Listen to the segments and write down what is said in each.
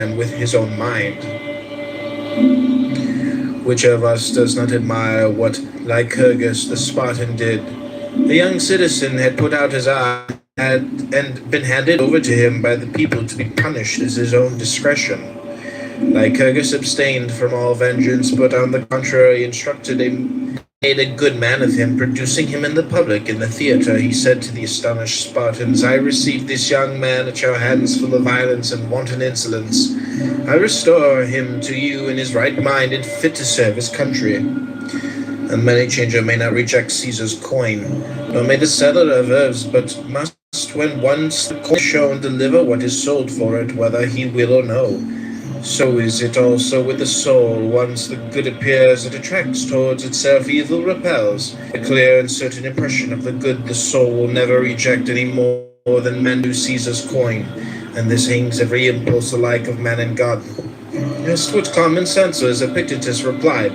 and with his own mind. Which of us does not admire what Lycurgus the Spartan did? The young citizen had put out his eye had and been handed over to him by the people to be punished as his own discretion. Lycurgus abstained from all vengeance, but on the contrary made a good man of him, producing him in the public in the theatre. He said to the astonished Spartans, I received this young man at your hands full of violence and wanton insolence. I restore him to you in his right mind and fit to serve his country. A money changer may not reject Caesar's coin, nor may the seller of herbs, but must, when once the coin is shown, deliver what is sold for it, whether he will or no. So is it also with the soul. Once the good appears, it attracts towards itself, evil repels. A clear and certain impression of the good the soul will never reject any more than men do Caesar's coin, and this hangs every impulse alike of man and God. As to what common sense is, Epictetus replied,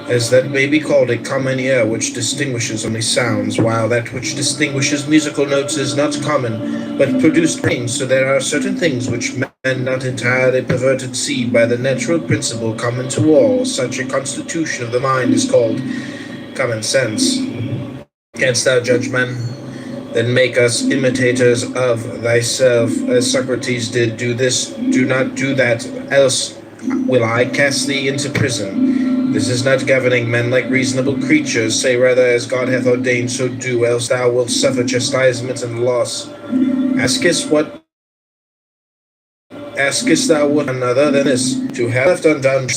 as that may be called a common ear which distinguishes only sounds, while that which distinguishes musical notes is not common, but produced rings. So there are certain things which men not entirely perverted see by the natural principle common to all. Such a constitution of the mind is called common sense. Canst thou judge men? Then make us imitators of thyself, as Socrates did. Do this, do not do that, else will I cast thee into prison. This is not governing men like reasonable creatures. Say rather, as God hath ordained, so do, else thou wilt suffer chastisement and loss. Askest thou what another than this, to have left undone,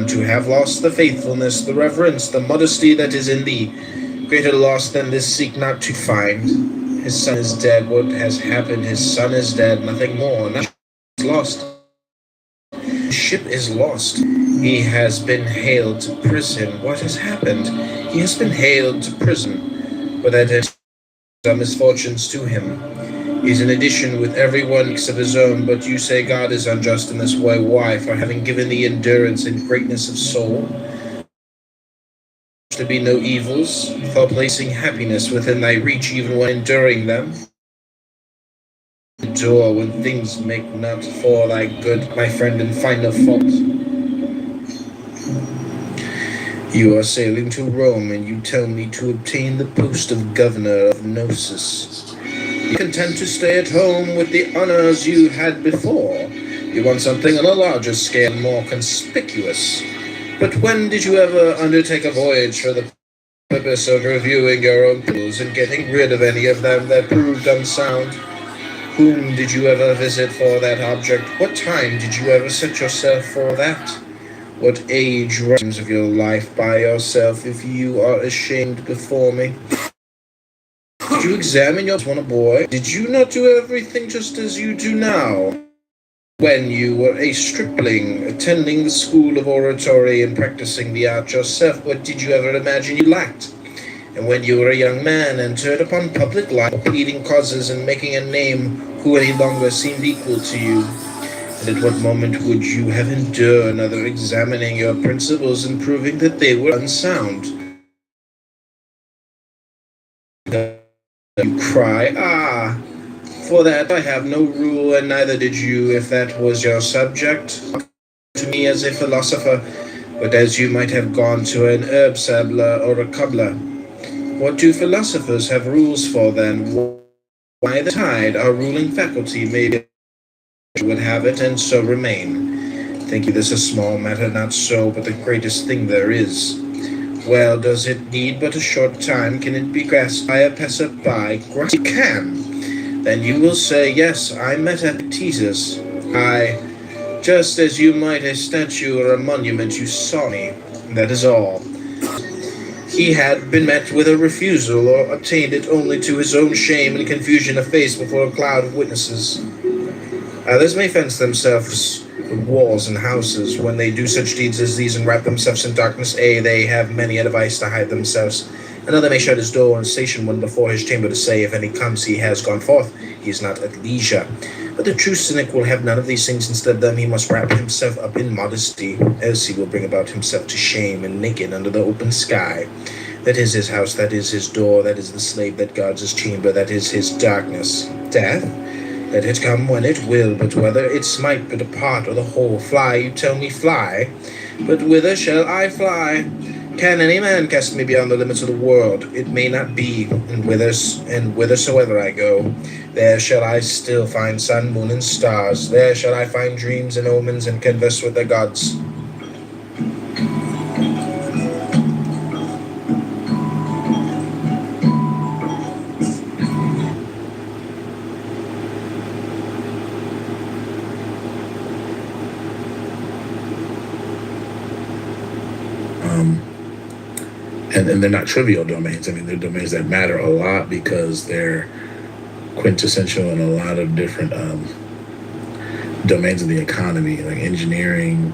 to have lost the faithfulness, the reverence, the modesty that is in thee? Greater loss than this seek not to find. His son is dead. What has happened? His son is dead. Nothing more. Nothing is lost. The ship is lost. He has been haled to prison. What has happened? He has been haled to prison, but that is misfortunes to him. He is in addition with everyone of his own, but you say God is unjust in this way. Why? For having given thee endurance and greatness of soul, to be no evils, for placing happiness within thy reach, even when enduring them. Endure when things make not for thy good, my friend, and find no fault. You are sailing to Rome, and you tell me to obtain the post of governor of Gnosis. You are content to stay at home with the honors you had before. You want something on a larger scale, more conspicuous. But when did you ever undertake a voyage for the purpose of reviewing your own tools and getting rid of any of them that proved unsound? Whom did you ever visit for that object? What time did you ever set yourself for that? What age runs of your life by yourself, if you are ashamed before me? Did you examine your when a boy? Did you not do everything just as you do now? When you were a stripling, attending the school of oratory and practicing the art yourself, what did you ever imagine you lacked? And when you were a young man, entered upon public life, pleading causes and making a name, who any longer seemed equal to you? And at what moment would you have endured another examining your principles and proving that they were unsound? You cry, ah, for that I have no rule, and neither did you, if that was your subject. To me as a philosopher, but as you might have gone to an herb sabbler or a cobbler. What do philosophers have rules for then? Why the tide, our ruling faculty, maybe would have it, and so remain. Think you this a small matter? Not so, but the greatest thing there is. Well, does it need but a short time? Can it be grasped by a passer-by? Grasp it can. Then you will say, yes, I met Epictetus. I, just as you might a statue or a monument, you saw me. That is all. He had been met with a refusal, or obtained it only to his own shame and confusion of face before a cloud of witnesses. Others may fence themselves with walls and houses. When they do such deeds as these and wrap themselves in darkness, they have many a device to hide themselves. Another may shut his door and station one before his chamber to say, if any comes, he has gone forth, he is not at leisure. But the true cynic will have none of these things. Instead of them, he must wrap himself up in modesty, else he will bring about himself to shame and naked under the open sky. That is his house, that is his door, that is the slave that guards his chamber, that is his darkness. Death? Let it come when it will, but whether it smite but a part or the whole fly, you tell me fly, but whither shall I fly? Can any man cast me beyond the limits of the world? It may not be, and whithersoever I go, there shall I still find sun, moon, and stars. There shall I find dreams and omens, and converse with the gods. Um, and they're not trivial domains. I mean, they're domains that matter a lot because they're quintessential in a lot of different domains of the economy, like engineering,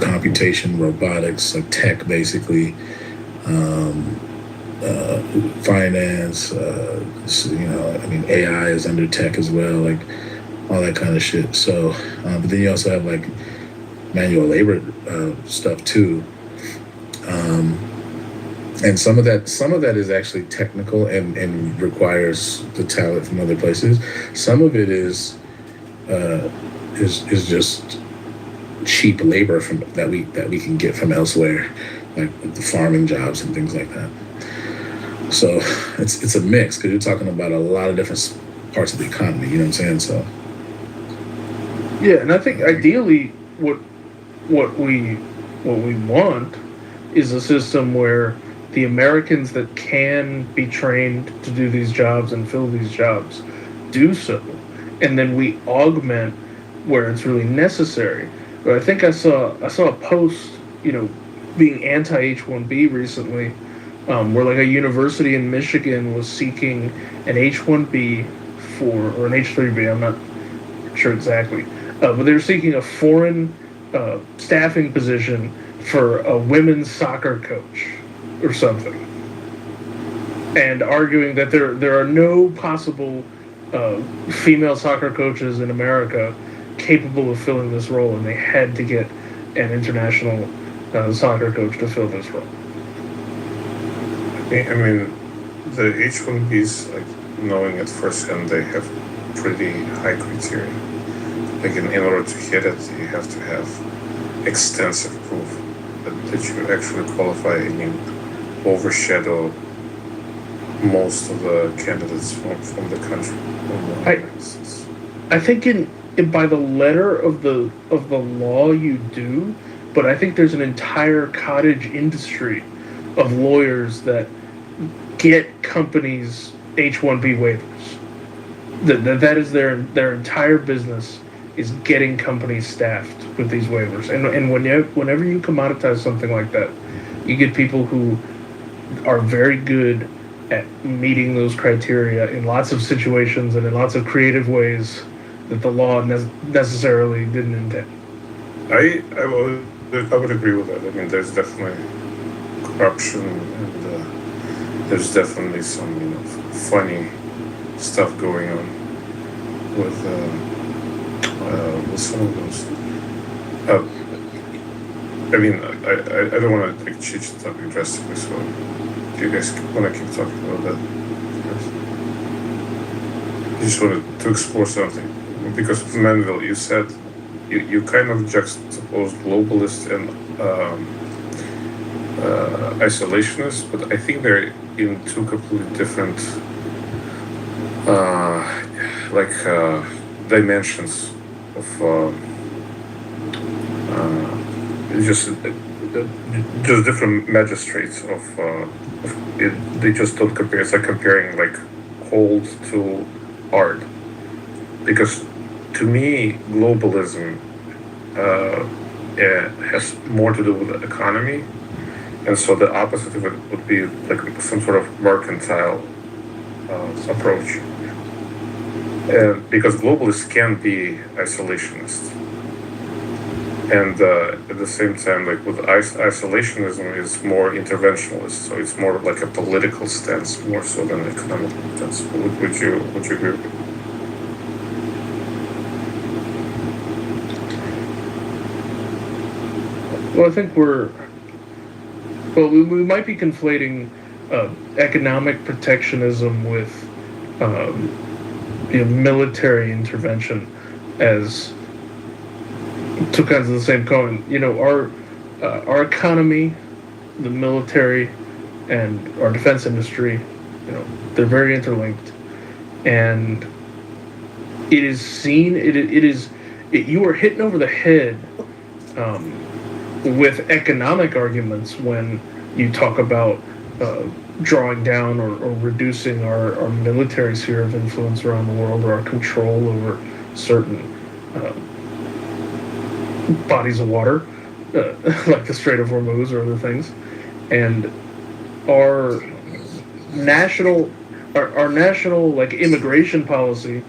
computation, robotics, like tech, basically, um, uh, finance. I mean, AI is under tech as well, like all that kind of shit. So, but then you also have like manual labor stuff too. Um, and some of that is actually technical and requires the talent from other places. Some of it uh, is just cheap labor from that we can get from elsewhere, like the farming jobs and things like that. So it's a mix because you're talking about a lot of different parts of the economy. You know what I'm saying? So Yeah, and I think ideally, what we what we want is a system where the Americans that can be trained to do these jobs and fill these jobs do so, and then we augment where it's really necessary. But I think I saw a post, being anti H-1B recently, where like a university in Michigan was seeking an H-1B or an H-3B. I'm not sure exactly, but they were seeking a foreign staffing position for a women's soccer coach or something, and arguing that there are no possible female soccer coaches in America capable of filling this role, and they had to get an international soccer coach to fill this role. I mean, the H-1Bs, like, knowing at first hand, they have pretty high criteria. Like, in order to hit it, you have to have extensive proof that you actually qualify, and you overshadow most of the candidates from the country. I I think in by the letter of the law you do, but I think there's an entire cottage industry of lawyers that get companies H-1B waivers. That is their entire business, is getting companies staffed with these waivers. And whenever you commoditize something like that, you get people who are very good at meeting those criteria in lots of situations and in lots of creative ways that the law necessarily didn't intend. I would agree with that. I mean, there's definitely corruption, and there's definitely some funny stuff going on with some of those. I mean, I don't want to like change the topic drastically. So, do you guys want to keep talking about that? I just wanted to explore something because Manuel, you said you kind of juxtaposed globalist and isolationist, but I think they're in two completely different dimensions of just different magistrates of it. They just don't compare. It's like comparing like cold to hard, because to me globalism has more to do with the economy, and so the opposite of it would be like some sort of mercantile approach. And because globalists can be isolationist, and at the same time, like with isolationism, is more interventionist. So it's more like a political stance, more so than an economic stance. Would you agree with me? Well, I think we might be conflating economic protectionism with um, military intervention as two kinds of the same coin. Our economy, the military, and our defense industry, they're very interlinked, and it is seen. You are hitting over the head um, with economic arguments when you talk about drawing down or reducing our military sphere of influence around the world, or our control over certain uh, bodies of water, like the Strait of Hormuz or other things. And our national, our national like immigration policy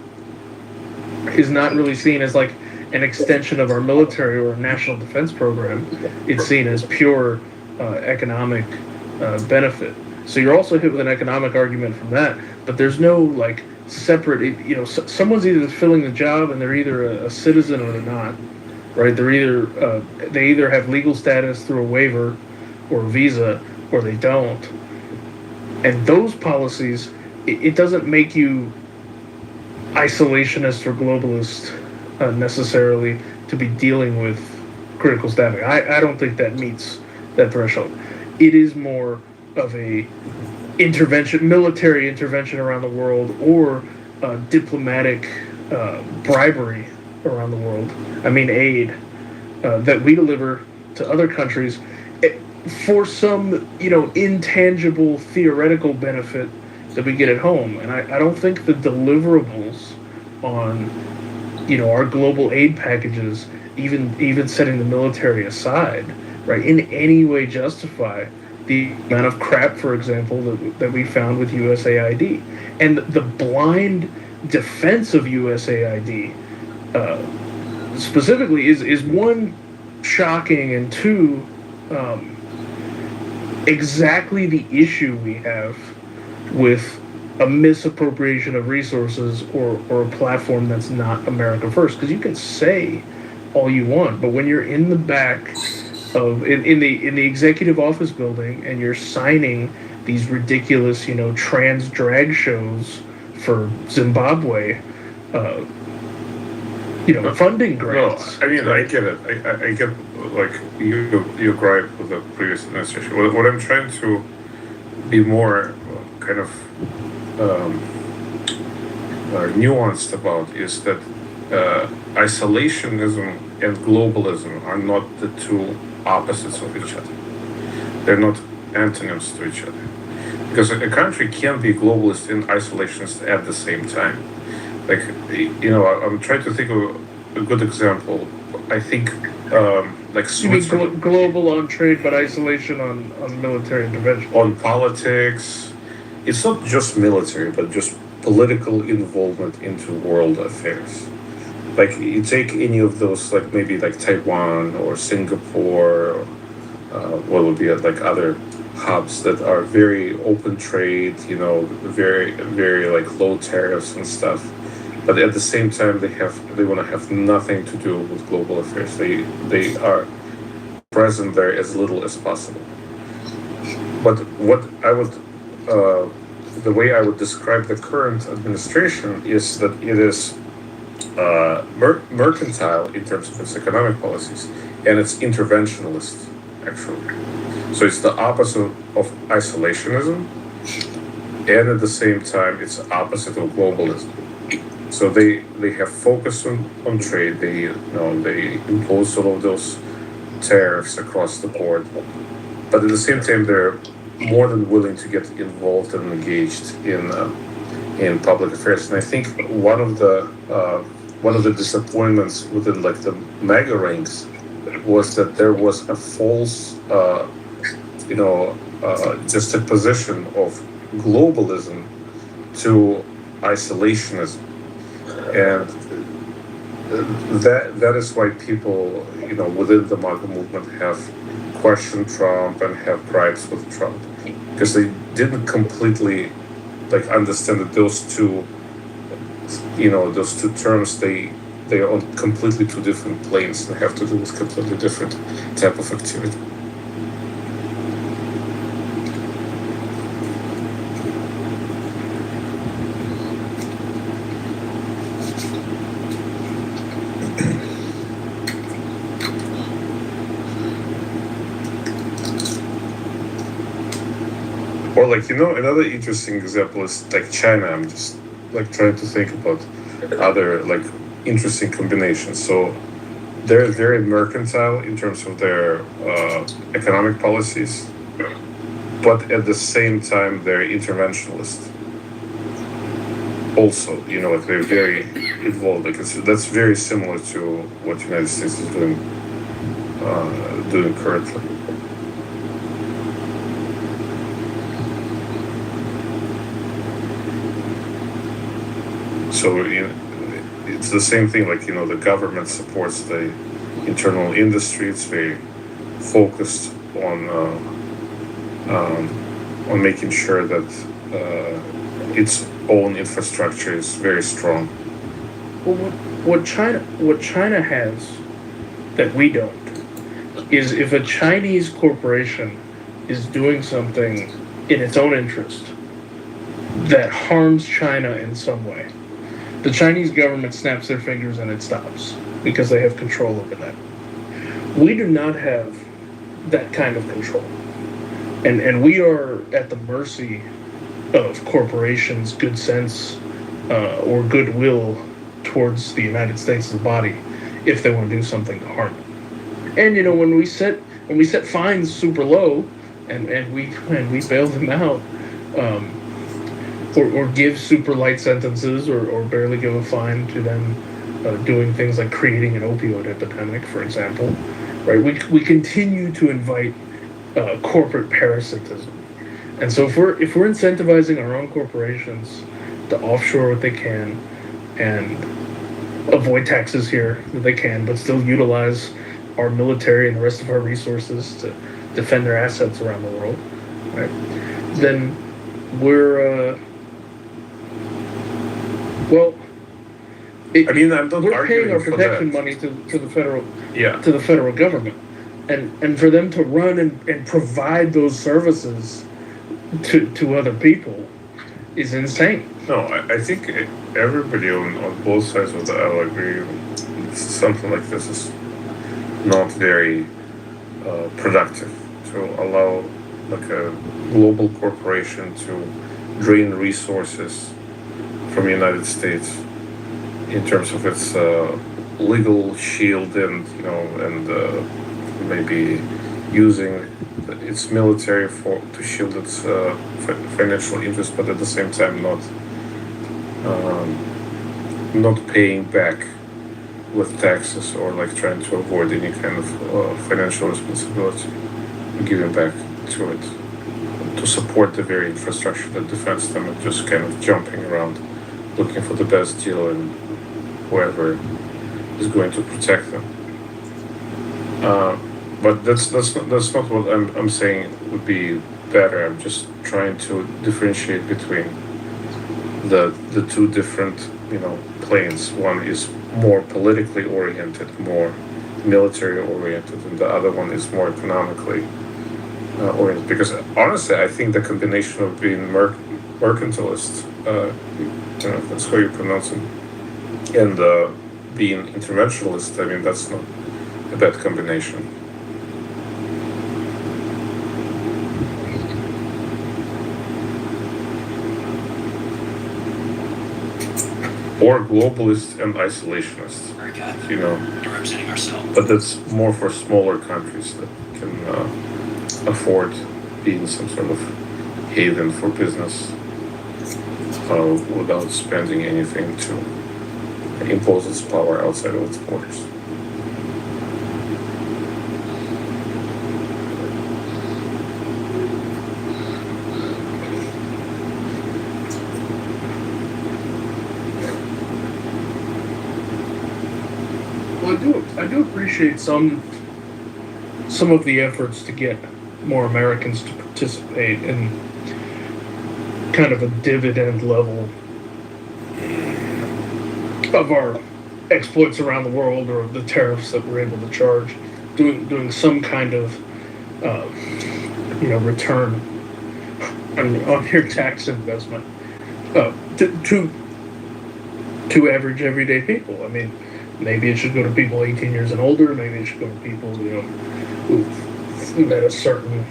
is not really seen as like an extension of our military or national defense program. It's seen as pure economic benefit. So you're also hit with an economic argument from that, but there's no like separate. Someone's either filling the job and they're either a citizen or they're not, right? They either have legal status through a waiver or a visa, or they don't. And those policies, it doesn't make you isolationist or globalist necessarily to be dealing with critical staffing. I don't think that meets that threshold. It is more of a military intervention around the world, or diplomatic bribery around the world. I mean, aid that we deliver to other countries for some, intangible theoretical benefit that we get at home. And I don't think the deliverables on, our global aid packages, even setting the military aside, right, in any way justify the amount of crap, for example, that we found with USAID. And the blind defense of USAID specifically is one, shocking, and two, exactly the issue we have with a misappropriation of resources, or a platform that's not America first. Because you can say all you want, but when you're in the back of in the executive office building and you're signing these ridiculous trans drag shows for Zimbabwe, funding grants. No, I mean, I get it. I get, like, you gripe with the previous administration. What I'm trying to be more kind of nuanced about is that isolationism and globalism are not the two opposites of each other. They're not antonyms to each other. Because a country can be globalist and isolationist at the same time. Like, I'm trying to think of a good example. I think, like Switzerland. You mean global on trade, but isolation on military intervention? On politics. It's not just military, but just political involvement into world affairs. Like, you take any of those, like maybe like Taiwan or Singapore, or what would be like other hubs that are very open trade, very, very like low tariffs and stuff. But at the same time, they want to have nothing to do with global affairs. They are present there as little as possible. But what I would, the way I would describe the current administration is that it is mercantile in terms of its economic policies, and it's interventionalist, actually. So it's the opposite of isolationism, and at the same time, it's the opposite of globalism. So they have focus on trade. They impose all of those tariffs across the board, but at the same time, they're more than willing to get involved and engaged in public affairs. And I think one of the disappointments within like the MAGA ranks was that there was a false juxtaposition of globalism to isolationism, and that is why people within the MAGA movement have questioned Trump and have gripes with Trump, because they didn't completely like understand that those two terms, they are on completely two different planes and have to do with completely different type of activity. Or like another interesting example is like China. I'm just like trying to think about other like interesting combinations. So they're very mercantile in terms of their economic policies, but at the same time they're interventionist. Also, like they're very involved. Like that's very similar to what the United States is doing currently. So it's the same thing. Like the government supports the internal industry. It's very focused on making sure that its own infrastructure is very strong. Well, what China has that we don't is if a Chinese corporation is doing something in its own interest that harms China in some way, the Chinese government snaps their fingers and it stops because they have control over that. We do not have that kind of control. And we are at the mercy of corporations' good sense or goodwill towards the United States as a body if they want to do something to harm it. And when we set fines super low and we bail them out, or give super light sentences or barely give a fine to them doing things like creating an opioid epidemic, for example, right? We continue to invite corporate parasitism, and so if we're incentivizing our own corporations to offshore what they can and avoid taxes here that they can, but still utilize our military and the rest of our resources to defend their assets around the world, right? Then we're well. We're paying our protection money to the federal government, and for them to run and provide those services to other people is insane. No, I think everybody on both sides of the aisle agree. Something like this is not very productive to allow like a global corporation to drain resources from the United States in terms of its legal shield and maybe using its military to shield its financial interests, but at the same time not paying back with taxes or like trying to avoid any kind of financial responsibility, giving back to it to support the very infrastructure that defends them, and just kind of jumping around looking for the best deal and whoever is going to protect them. But that's not what I'm saying would be better. I'm just trying to differentiate between the two different planes. One is more politically oriented, more military oriented, and the other one is more economically oriented. Because honestly, I think the combination of being mercantilist, if that's how you pronounce it, and being interventionist, I mean that's not a bad combination. Or globalist and isolationist, Representing ourselves. but that's more for smaller countries that can afford being some sort of haven for business without spending anything to impose its power outside of its borders. Well, I do appreciate some of the efforts to get more Americans to participate in kind of a dividend level of our exploits around the world, or the tariffs that we're able to charge, doing some kind of return on your tax investment to average everyday people. I mean, Maybe it should go to people 18 years and older. Maybe it should go to people, who've met a certain.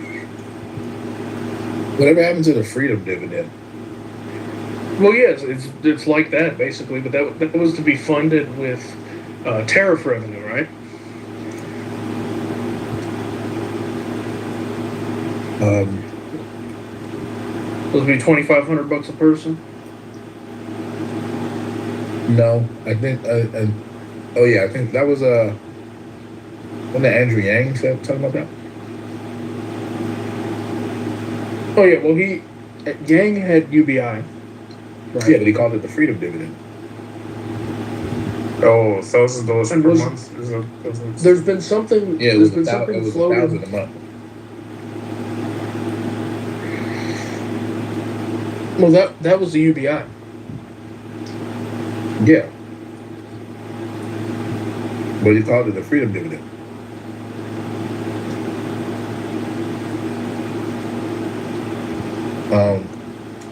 Whatever happened to the freedom dividend? Well, yes, it's like that basically, but that was to be funded with tariff revenue, right? Supposed to be $2,500 a person. No, I think. Oh yeah, I think that was when the Andrew Yang said talking about that. Oh yeah, well Yang had UBI. Right. Yeah, but he called it the freedom dividend. Oh, $1,000 And per was- month? Is that, There's been something. Yeah, it there's was, been it something was floated. 1,000 a month. Well, that was the UBI. Yeah. But he called it the freedom dividend.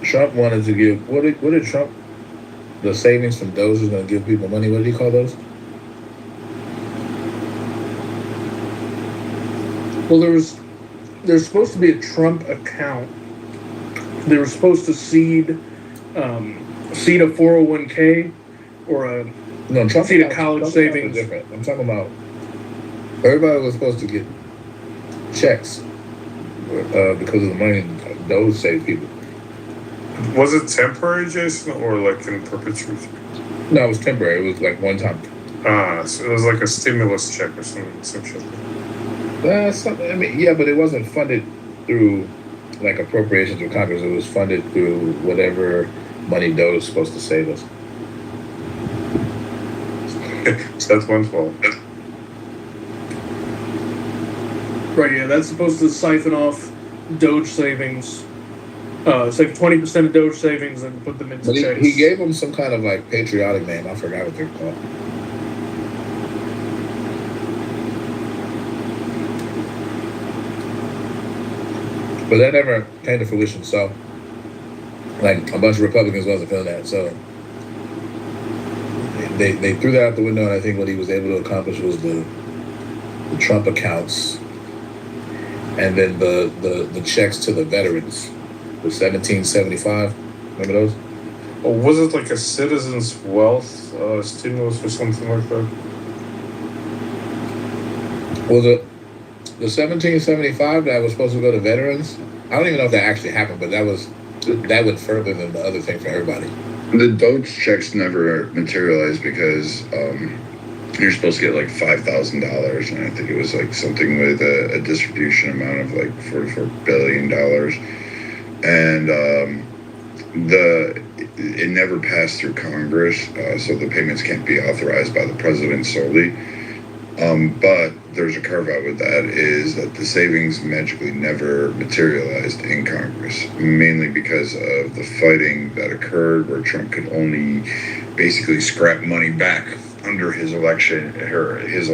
Trump wanted to give what did Trump, the savings from Doge is going to give people money? What did he call those? Well, there's supposed to be a Trump account. They were supposed to seed a 401k or a No, Trump See, the accounts- college Trump accounts are savings. different. I'm talking about everybody was supposed to get checks because of the money Doge saved people. was it temporary, Jason, or like in perpetuity? No, it was temporary. It was like one time. So it was like a stimulus check or some shit. I mean, yeah, but it wasn't funded through like appropriations of Congress. It was funded through whatever money Doge was supposed to save us. So that's 112. right. Yeah, that's supposed to siphon off Doge savings. Save 20% of Doge savings and put them into But checks. he gave them some kind of like patriotic name. I forgot what they're called. But that never came to fruition. So, like, a bunch of Republicans wasn't feeling that. So, they threw that out the window. And I think what he was able to accomplish was the Trump accounts, and then the checks to the veterans, the 1775. Remember those? Oh, was it like a citizens' wealth stimulus or something like that? Well, the 1775 that was supposed to go to veterans, I don't even know if that actually happened, but that went further than the other thing for everybody. The Doge checks never materialized because you're supposed to get like $5,000, and I think it was like something with a distribution amount of like $44 billion, and it never passed through Congress, so the payments can't be authorized by the president solely. But there's a carve out with that, is that the savings magically never materialized in Congress, mainly because of the fighting that occurred where Trump could only basically scrap money back under his election or his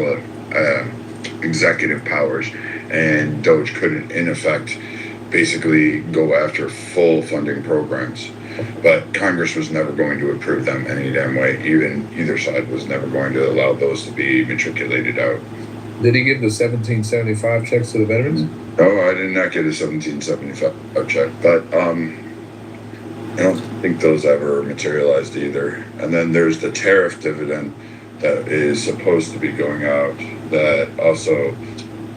executive powers, and Doge couldn't, in effect, basically go after full funding programs. But Congress was never going to approve them any damn way. Either side was never going to allow those to be matriculated out. Did he give the 1775 checks to the veterans? No, I did not get a 1775 check, but I don't think those ever materialized either. And then there's the tariff dividend that is supposed to be going out that also,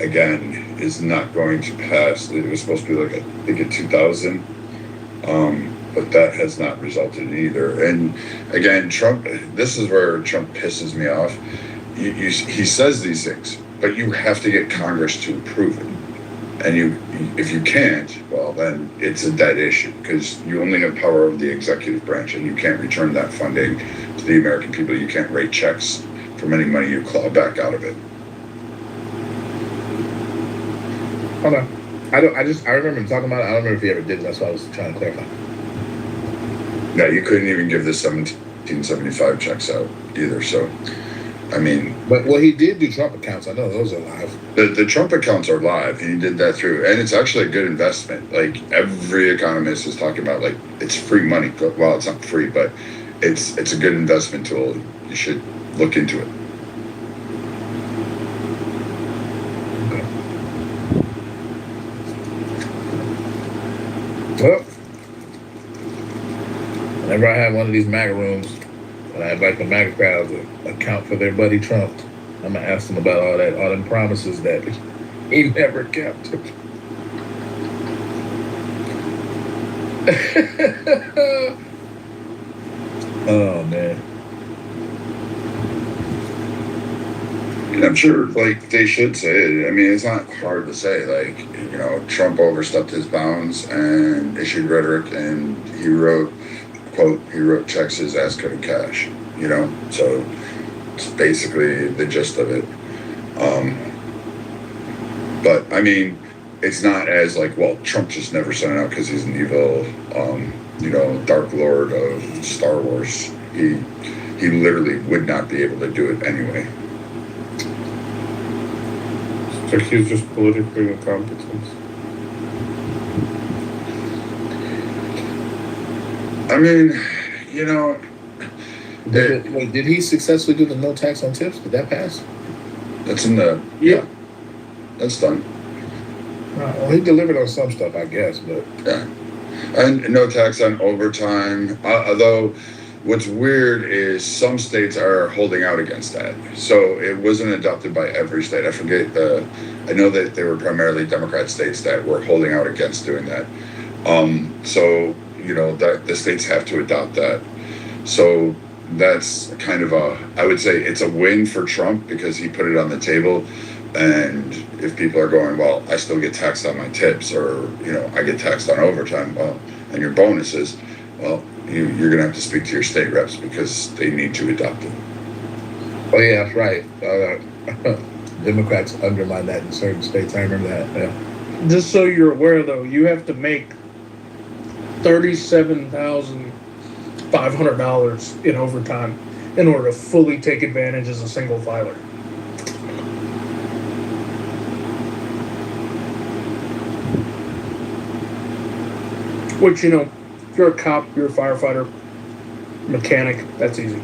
again, is not going to pass. It was supposed to be like, I think, a 2,000. But that has not resulted in either. And again, Trump, this is where Trump pisses me off. He says these things, but you have to get Congress to approve it. And if you can't, well, then it's a dead issue, because you only have power over the executive branch, and you can't return that funding to the American people. You can't write checks from any money you claw back out of it. Hold on. I remember him talking about it. I don't remember if he ever did. That's why I was trying to clarify. No, you couldn't even give the 1775 checks out either. So, I mean, But he did do Trump accounts. I know those are live. the Trump accounts are live. He did that through, and it's actually a good investment. Like, every economist is talking about, like, it's free money. Well, it's not free, but it's a good investment tool. You should look into it. whenever I have one of these MAGA rooms, when I invite the MAGA crowd to account for their buddy Trump, I'm gonna ask them about all them promises that he never kept. Oh man. And I'm sure, like, they should say it. I mean, it's not hard to say. Like, Trump overstepped his bounds and issued rhetoric, and he wrote, quote, he wrote checks his ass couldn't cash. So it's basically the gist of it. But I mean, it's not as like, well, Trump just never sent it out because he's an evil, Dark Lord of Star Wars. He literally would not be able to do it anyway. So he's just politically incompetent. I mean, Did he successfully do the no tax on tips? Did that pass? that's in the, yeah, that's done. Well, he delivered on some stuff, I guess, but Yeah. And no tax on overtime. Although what's weird is some states are holding out against that. So it wasn't adopted by every state. I forget. I know that they were primarily Democrat states that were holding out against doing that. So that the states have to adopt that. So that's kind of I would say it's a win for Trump because he put it on the table. And if people are going, well, I still get taxed on my tips, or I get taxed on overtime, well, and your bonuses, well, you're going to have to speak to your state reps because they need to adopt it. oh yeah, that's right. Democrats undermine that in certain states. I remember that. Yeah. Just so you're aware, though, you have to make $37,500 in overtime in order to fully take advantage as a single filer. Which, if you're a cop, you're a firefighter, mechanic, that's easy.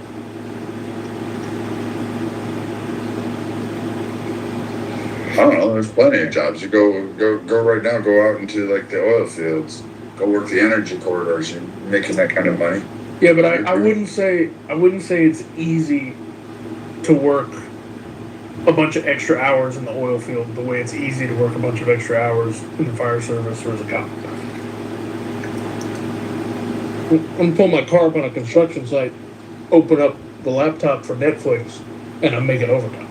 I don't know. There's plenty of jobs. You go right now. Go out into like the oil fields. Go work the energy corridors. You're making that kind of money. Yeah, but I wouldn't say it's easy to work a bunch of extra hours in the oil field the way it's easy to work a bunch of extra hours in the fire service or as a cop. I'm pulling my car up on a construction site, open up the laptop for Netflix, and I'm making overtime.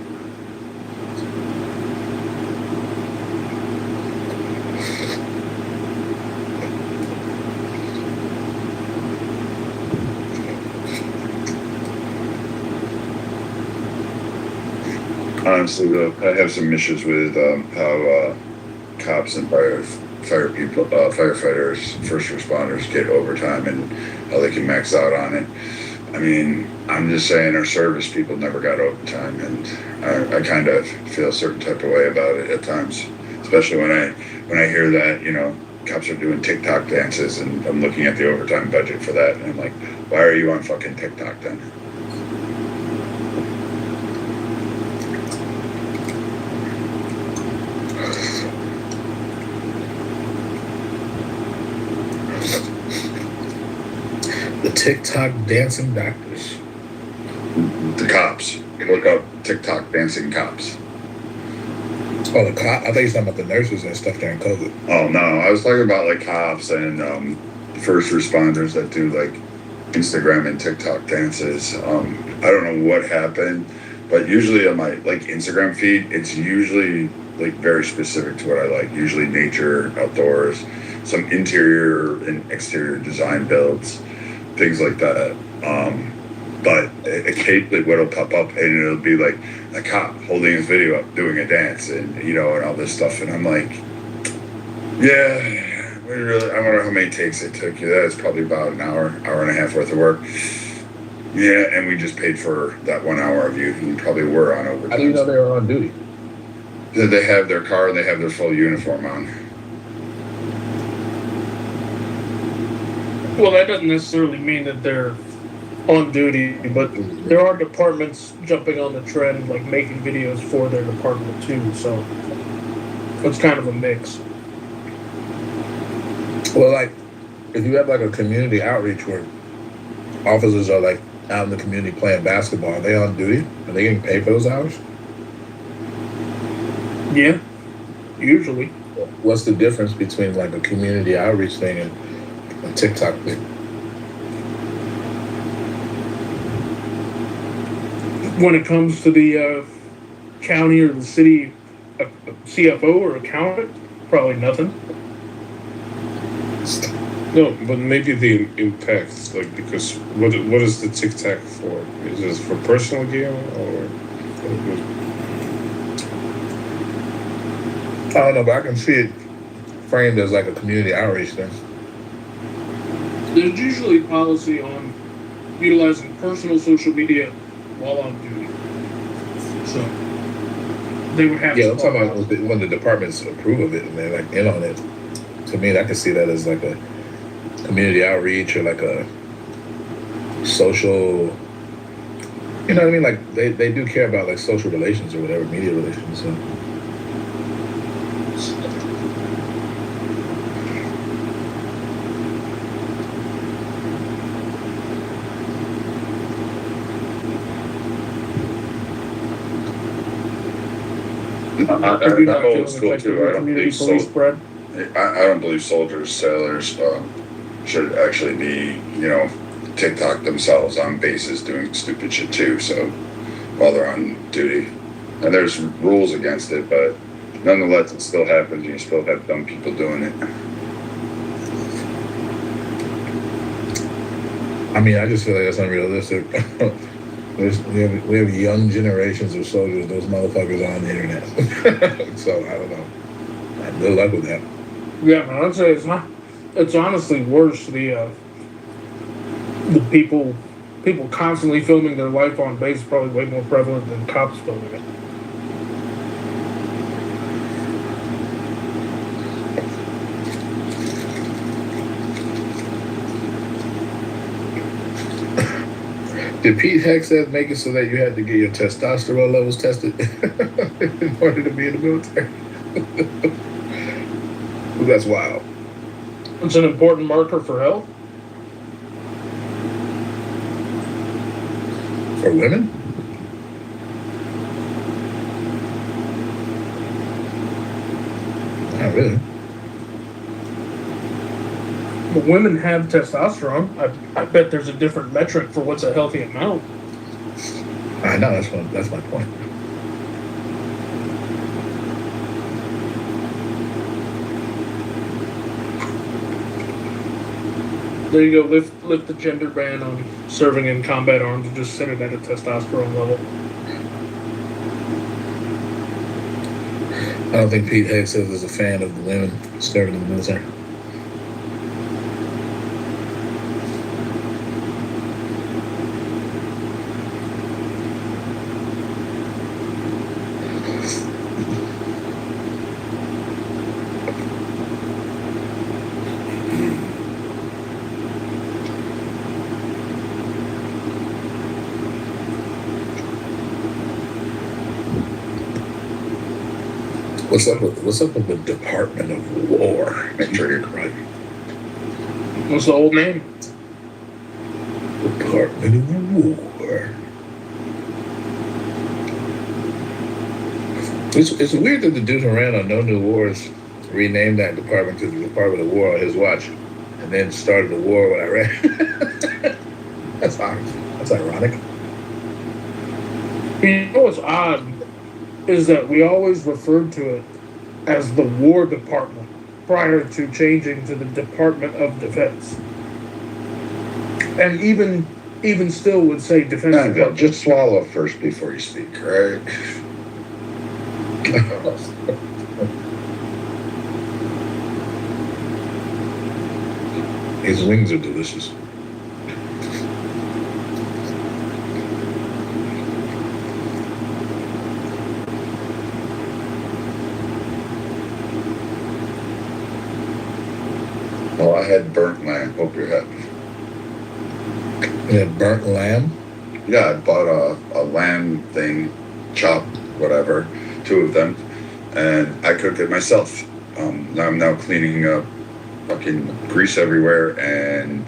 Honestly, though, I have some issues with how cops and firefighters, first responders get overtime and how they can max out on it. I mean, I'm just saying our service people never got overtime, and I kind of feel a certain type of way about it at times, especially when I hear that cops are doing TikTok dances, and I'm looking at the overtime budget for that, and I'm like, why are you on fucking TikTok then? The TikTok dancing doctors. The cops. Look up TikTok dancing cops. Oh, the cop. I thought you were talking about the nurses and stuff during COVID. Oh no, I was talking about like cops and first responders that do like Instagram and TikTok dances. I don't know what happened, but usually on my like Instagram feed, it's usually like very specific to what I like. Usually nature, outdoors, some interior and exterior design builds, things like that. But occasionally what'll pop up and it'll be like a cop holding his video up doing a dance and and all this stuff, and I'm like, yeah, I wonder how many takes it took you. That's probably about an hour and a half worth of work. Yeah, and we just paid for that 1 hour of you. You probably were on overtime. How do you know they were on duty? They have their car and they have their full uniform on. Well, that doesn't necessarily mean that they're on duty, but there are departments jumping on the trend, like making videos for their department too, so it's kind of a mix. Well, like, if you have like a community outreach where officers are like out in the community playing basketball. Are they on duty? Are they getting paid for those hours? Yeah, usually. What's the difference between like a community outreach thing and a TikTok thing? When it comes to the county or the city CFO or accountant, probably nothing. No, but maybe the impact, like, because what is the TikTok for? Is this for personal gain or? I don't know, but I can see it framed as like a community outreach thing. There's usually policy on utilizing personal social media while on duty. So they would have Yeah, to I'm talking about when the departments approve of it and they're like in on it. To me, I can see that as like a community outreach or like a social, you know what I mean? Like they do care about like social relations or whatever, media relations. So. I'm old school too. I don't community believe police spread. I don't believe soldiers, sailors should actually be, TikTok themselves on bases doing stupid shit too. So while they're on duty, and there's rules against it, but nonetheless, it still happens. You still have dumb people doing it. I mean, I just feel like that's unrealistic. We have young generations of soldiers. Those motherfuckers are on the internet. So I don't know. Good luck with that. Yeah, man, I'd say it's not. It's honestly worse. The people constantly filming their life on base is probably way more prevalent than cops filming it. Did Pete Hegseth make it so that you had to get your testosterone levels tested in order to be in the military? Well, that's wild. It's an important marker for health. For women? Not really. But women have testosterone. I bet there's a different metric for what's a healthy amount. I know, that's my point. There you go. Lift the gender ban on serving in combat arms and just set it at a testosterone level. I don't think Pete Hegseth is a fan of the women serving in the military. What's up with the Department of War? Make sure you're correct. What's the old name? Department of War. It's weird that the dude who ran on No New Wars renamed that department to the Department of War on his watch, and then started a war when I ran. That's odd. That's ironic. You know what's odd is that we always referred to it as the War Department prior to changing to the Department of Defense. And even still would say Defense Department. Just swallow first before you speak, right? His wings are delicious. Well, I had burnt lamb. Hope you're happy. You had burnt lamb? Yeah, I bought a lamb thing, chopped, whatever, 2 of them, and I cook it myself. I'm now cleaning up fucking grease everywhere and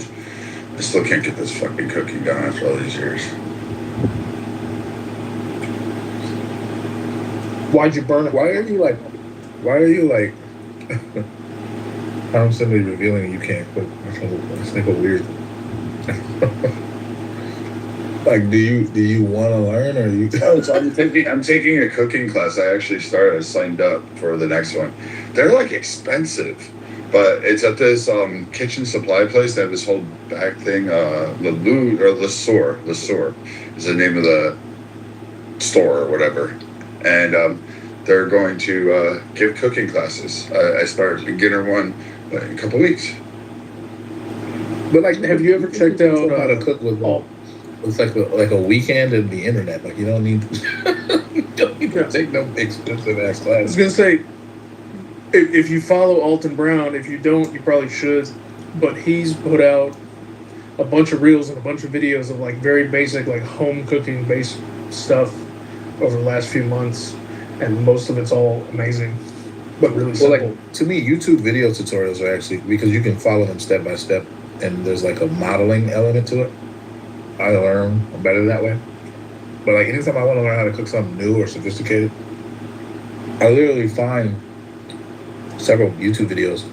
I still can't get this fucking cooking done after all these years. Why'd you burn it? Why are you like? Constantly revealing you can't cook? It's like a weird. Like, do you want to learn, or you? Oh, so I'm taking a cooking class. I actually signed up for the next one. They're like expensive, but it's at this kitchen supply place. They have this whole back thing. Lesour is the name of the store or whatever, and they're going to give cooking classes. I started beginner one in a couple weeks. But like, have you ever checked out how to cook with all? It's like a weekend and the internet. Like, you don't need to take no expensive ass class. I was gonna say, if you follow Alton Brown, if you don't, you probably should. But he's put out a bunch of reels and a bunch of videos of like very basic, like home cooking based stuff over the last few months, and most of it's all amazing, but really simple. Well, like, to me, YouTube video tutorials are actually, because you can follow them step by step, and there's like a modeling element to it. I learn better that way. But like, anytime I want to learn how to cook something new or sophisticated, I literally find several YouTube videos,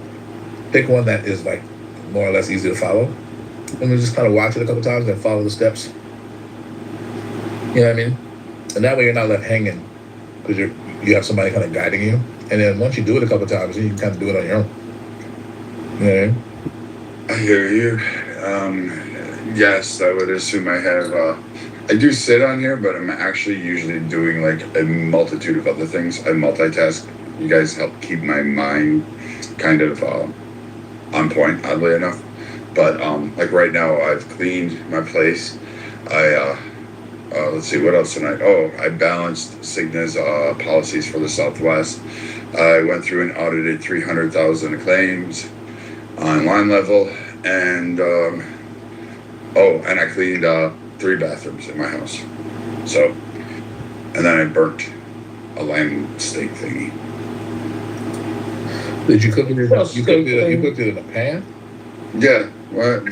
pick one that is like more or less easy to follow, and then just kind of watch it a couple times and follow the steps. You know what I mean? And that way you're not left hanging, because you have somebody kind of guiding you. And then once you do it a couple times, then you can kind of do it on your own. You know what I mean? I hear you. Yes, I would assume I have. I do sit on here, but I'm actually usually doing like a multitude of other things. I multitask. You guys help keep my mind kind of on point, oddly enough. But like right now, I've cleaned my place. Let's see, what else tonight? Oh, I balanced Cigna's policies for the Southwest. I went through and audited 300,000 claims on line level, and and I cleaned 3 bathrooms in my house. So, and then I burnt a lamb steak thingy. Did you cook it? You cooked it in a pan? Yeah. Well, I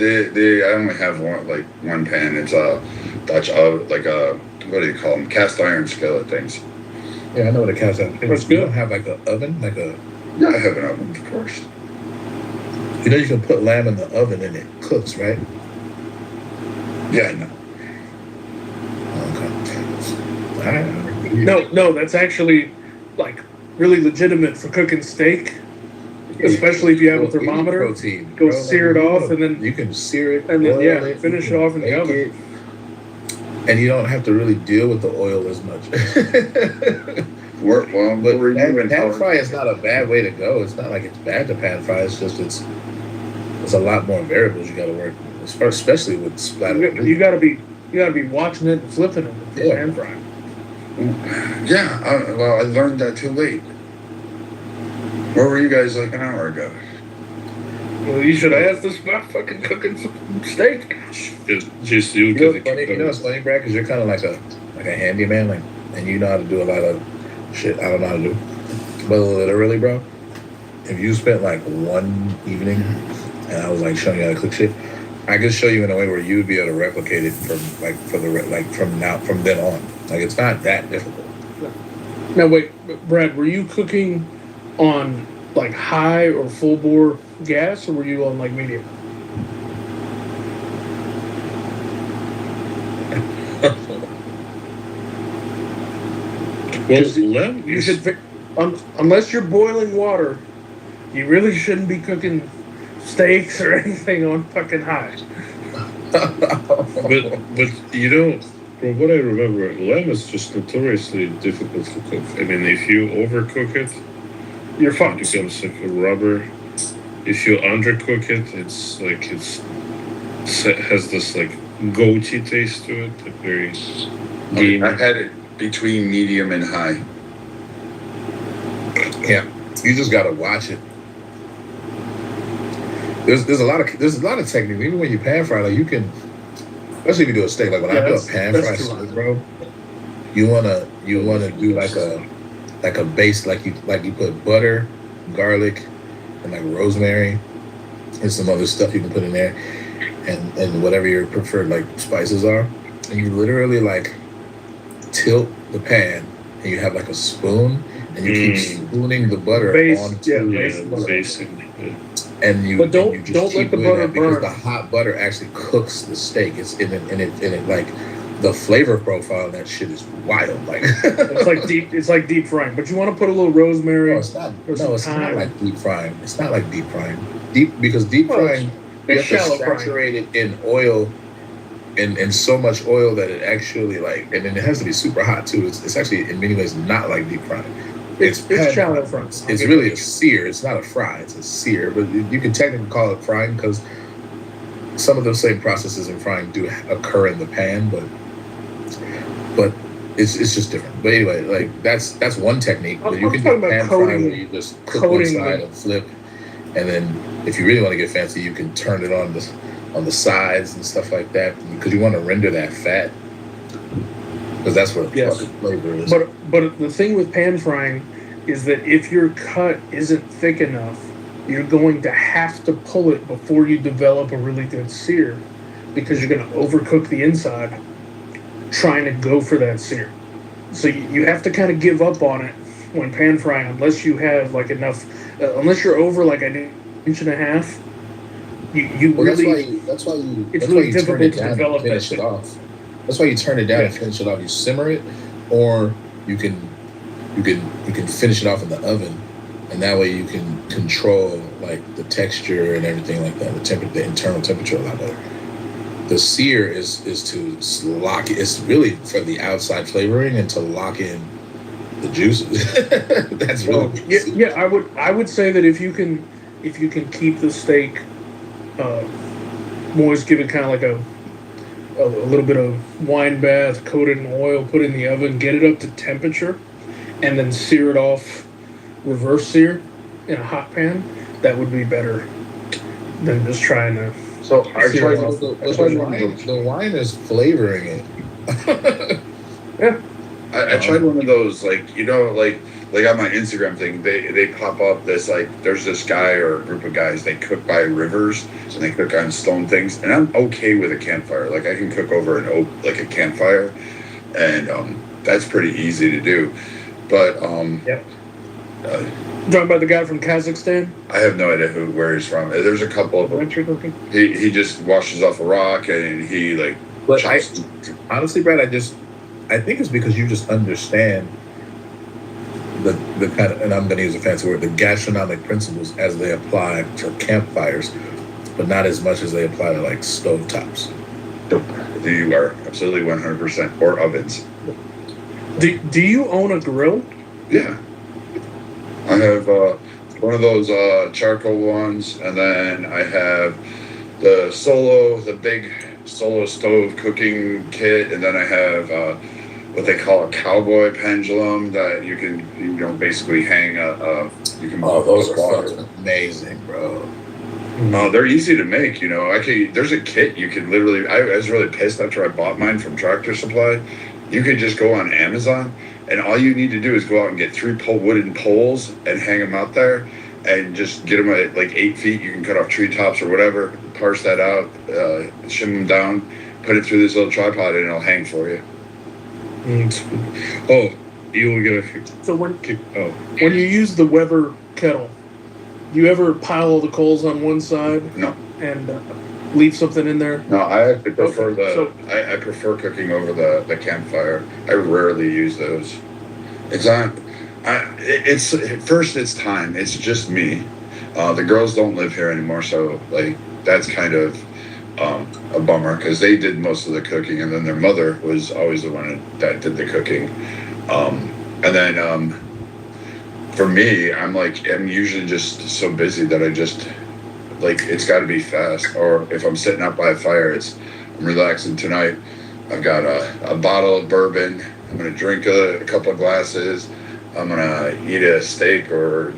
only have one pan. It's a Dutch what do you call them? Cast iron skillet things. Yeah, I know what a cast iron. That's good. You don't have like an oven, Yeah, I have an oven, of course. You know, you can put lamb in the oven and it cooks, right? Yeah, I know. Okay. No, that's actually like really legitimate for cooking steak, especially if you have a thermometer. Protein, Go sear it off, and then you can sear it, and then finish it off in the oven. And you don't have to really deal with the oil as much. But pan fry is not a bad way to go. It's not like it's bad to pan fry. It's just it's a lot more variables you got to work with, especially with splatter. You got to be watching it and flipping it with the pan fry. Yeah, I learned that too late. Where were you guys like an hour ago? Well, you should have asked us about fucking cooking some steak. Just you. You know what's funny, Brad? Because you're kind of like a handyman, and you know how to do a lot of shit I don't know how to do. But literally, bro, if you spent like one evening and I was like showing you how to cook shit, I could show you in a way where you'd be able to replicate it from then on. Like, it's not that difficult. Now wait, Brad, were you cooking on like high or full bore gas, or were you on like medium? You should, unless you're boiling water, you really shouldn't be cooking steaks or anything on fucking high. But you know, from what I remember, lamb is just notoriously difficult to cook. I mean, if you overcook it, You're fucked. it becomes like a rubber. If you undercook it, it's has this like goaty taste to it, like very gamey. I've had it between medium and high. Yeah, you just gotta watch it. There's a lot of technique. Even when you pan fry, like you can, especially if you do a steak. Like when I do a pan fry steak, bro, you wanna do like a base, like you put butter, garlic, and like rosemary and some other stuff you can put in there, and whatever your preferred like spices are, and you literally like tilt the pan, and you have like a spoon, and you keep spooning the butter onto and you But don't- and you just don't let keep the doing butter that because burn. the hot butter actually cooks the steak. It's in it and it like the flavor profile of that shit is wild. Like It's like deep frying, but you want to put a little rosemary. no, it's not. or No, some it's not thyme. like deep frying. It's not like deep frying. Because deep Well, frying, you it's have to shallow frying. saturate it in oil, in so much oil that it actually like, and then it has to be super hot too. It's actually in many ways not like deep frying. It's pan shallow frying. frying. It's really a sear. It's not a fry. It's a sear, but you can technically call it frying because some of those same processes in frying do occur in the pan, but it's just different. But anyway, like that's one technique. But you I'm can talking do about pan frying coating- where you just cook one coating side the- and flip, and then if you really want to get fancy, you can turn it on the sides and stuff like that because you want to render that fat because that's what the Yes. fucking flavor is. But the thing with pan frying is that if your cut isn't thick enough, you're going to have to pull it before you develop a really good sear because you're going to overcook the inside trying to go for that sear. So you have to kind of give up on it when pan frying unless you have like enough, unless you're over like an inch and a half. You Well, really that's why you it's turn really it difficult to down and develop finish that it off. That's why you turn it down and finish it off. You simmer it, or you can finish it off in the oven, and that way you can control like the texture and everything like that. The internal temperature a lot better. The sear is to lock it. It's really for the outside flavoring and to lock in the juices. That's really what the sear yeah. I would say that if you can keep the steak moist, give it kind of like a little bit of wine bath, coat it in oil, put it in the oven, get it up to temperature, and then sear it off, reverse sear in a hot pan. That would be better than just trying to. So I See, tried. well, the wine is flavoring it. Yeah. I tried one of those, like, you know, like on my Instagram thing, they pop up this, like, there's this guy or a group of guys, they cook by rivers and they cook on stone things, and I'm okay with a campfire. Like, I can cook over a campfire, and that's pretty easy to do. But Yep. Talking about the guy from Kazakhstan? I have no idea where he's from. There's a couple of them. Electric cooking? He just washes off a rock and he like But chops. honestly, Brad, I think it's because you just understand the kind of, and I'm going to use a fancy word, the gastronomic principles as they apply to campfires, but not as much as they apply to like stovetops. You are absolutely 100%. Or ovens. Do you own a grill? Yeah. I have one of those charcoal ones, and then I have the big solo stove cooking kit, and then I have what they call a cowboy pendulum that you can basically hang you can Oh, those put are fucking amazing, bro. They're easy to make, you know. There's a kit you can literally. I was really pissed after I bought mine from Tractor Supply. You could just go on Amazon, and all you need to do is go out and get 3 wooden poles and hang them out there, and just get them at like 8 feet. You can cut off treetops or whatever, parse that out, shim them down, put it through this little tripod, and it'll hang for you. Oh, you will get a. So when you use the Weber kettle, do you ever pile all the coals on one side? No. And leave something in there? No, I actually prefer Okay, I prefer cooking over the campfire. I rarely use those. It's not. It's first. It's time. It's just me. The girls don't live here anymore, so like that's kind of a bummer because they did most of the cooking, and then their mother was always the one that did the cooking. And then for me, I'm usually just so busy that I just like it's got to be fast. Or if I'm sitting out by a fire, I'm relaxing tonight. I've got a bottle of bourbon. I'm gonna drink a couple of glasses. I'm gonna eat a steak or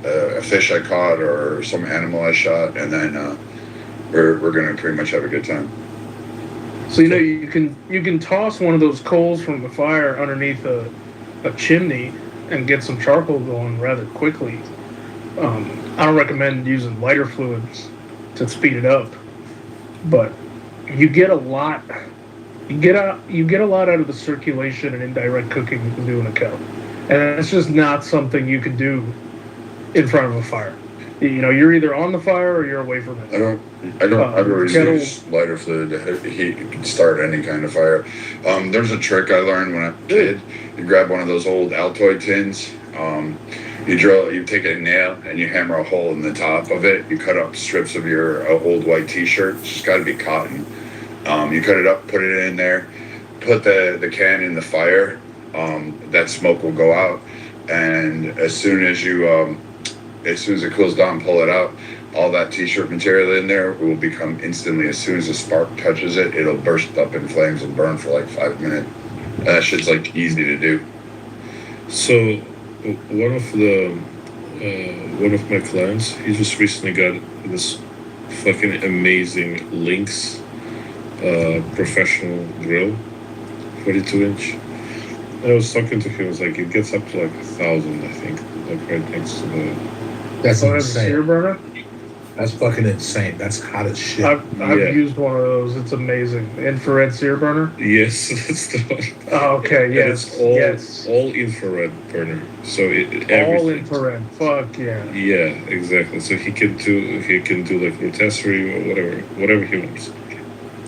a fish I caught or some animal I shot, and then we're gonna pretty much have a good time. So you can toss one of those coals from the fire underneath a chimney and get some charcoal going rather quickly. I don't recommend using lighter fluids to speed it up. but you get a lot. You get a lot out of the circulation and indirect cooking you can do in a kettle, and it's just not something you can do in front of a fire. You know, you're either on the fire or you're away from it. I'd always kettle- use lighter fluid to heat. You can start any kind of fire. There's a trick I learned when I was a kid. You grab one of those old Altoid tins. You take a nail and you hammer a hole in the top of it. You cut up strips of your old white T-shirt. It's just got to be cotton. You cut it up, put it in there, put the can in the fire. That smoke will go out, and as soon as it cools down, pull it out. All that T-shirt material in there will become instantly. As soon as the spark touches it, it'll burst up in flames and burn for like 5 minutes. And that shit's like easy to do. So one of my clients, he just recently got this fucking amazing Lynx professional grill, 42-inch. I was talking to him. I was like, it gets up to like 1,000, I think, like right next to the. That's So it's a sear insane. burner. That's fucking insane. That's hot as shit. I've Yeah. used one of those. It's amazing. Infrared sear burner. Yes, that's the one. Oh, okay. And Yes. it's all Yes. all infrared burner. So All everything. infrared. Fuck yeah. Yeah, exactly. So he can do like rotisserie or whatever he wants.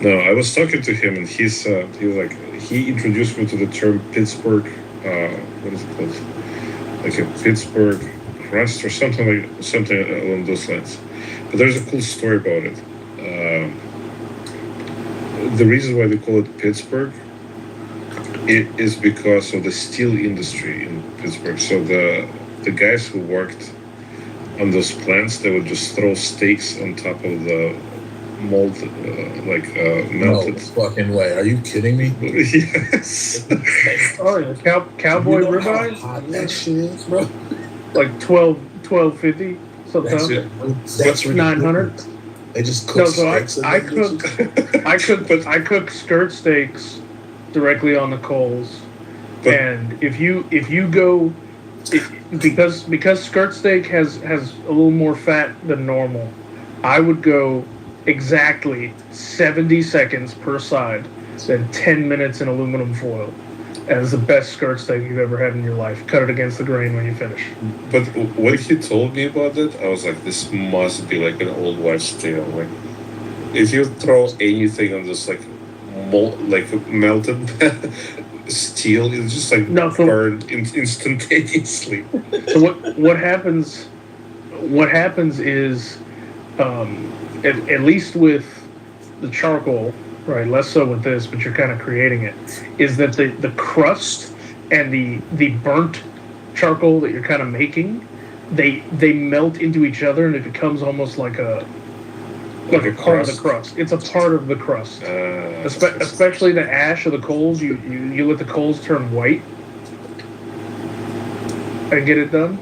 No, I was talking to him and he was like, he introduced me to the term Pittsburgh. What is it called? Like a Pittsburgh crust or something along those lines. But there's a cool story about it. The reason why they call it Pittsburgh, it is because of the steel industry in Pittsburgh. So the guys who worked on those plants, they would just throw steaks on top of the mold, No melted. fucking way. Are you kidding me? Yes. Oh yeah. Cowboy You know how ribeye. hot that shit is, bro. Like 12.50 sometimes. That's 900. ridiculous. They just cook No, so steaks in I them cook bitches? I cook skirt steaks directly on the coals. But- And if you go because skirt steak has a little more fat than normal, I would go exactly 70 seconds per side, then 10 minutes in aluminum foil. And it's the best skirt steak you've ever had in your life. Cut it against the grain when you finish. But when he told me about it, I was like, this must be like an old wives' tale. Like, if you throw anything on this like melted steel, it's just like No, so- burned instantaneously. So what happens? What happens is, at least with the charcoal, right? Less so with this, but you're kind of creating it. Is that the crust and the burnt charcoal that you're kind of making, they melt into each other and it becomes almost like a part of the crust. It's a part of the crust. Especially the ash of the coals. You let the coals turn white and get it done.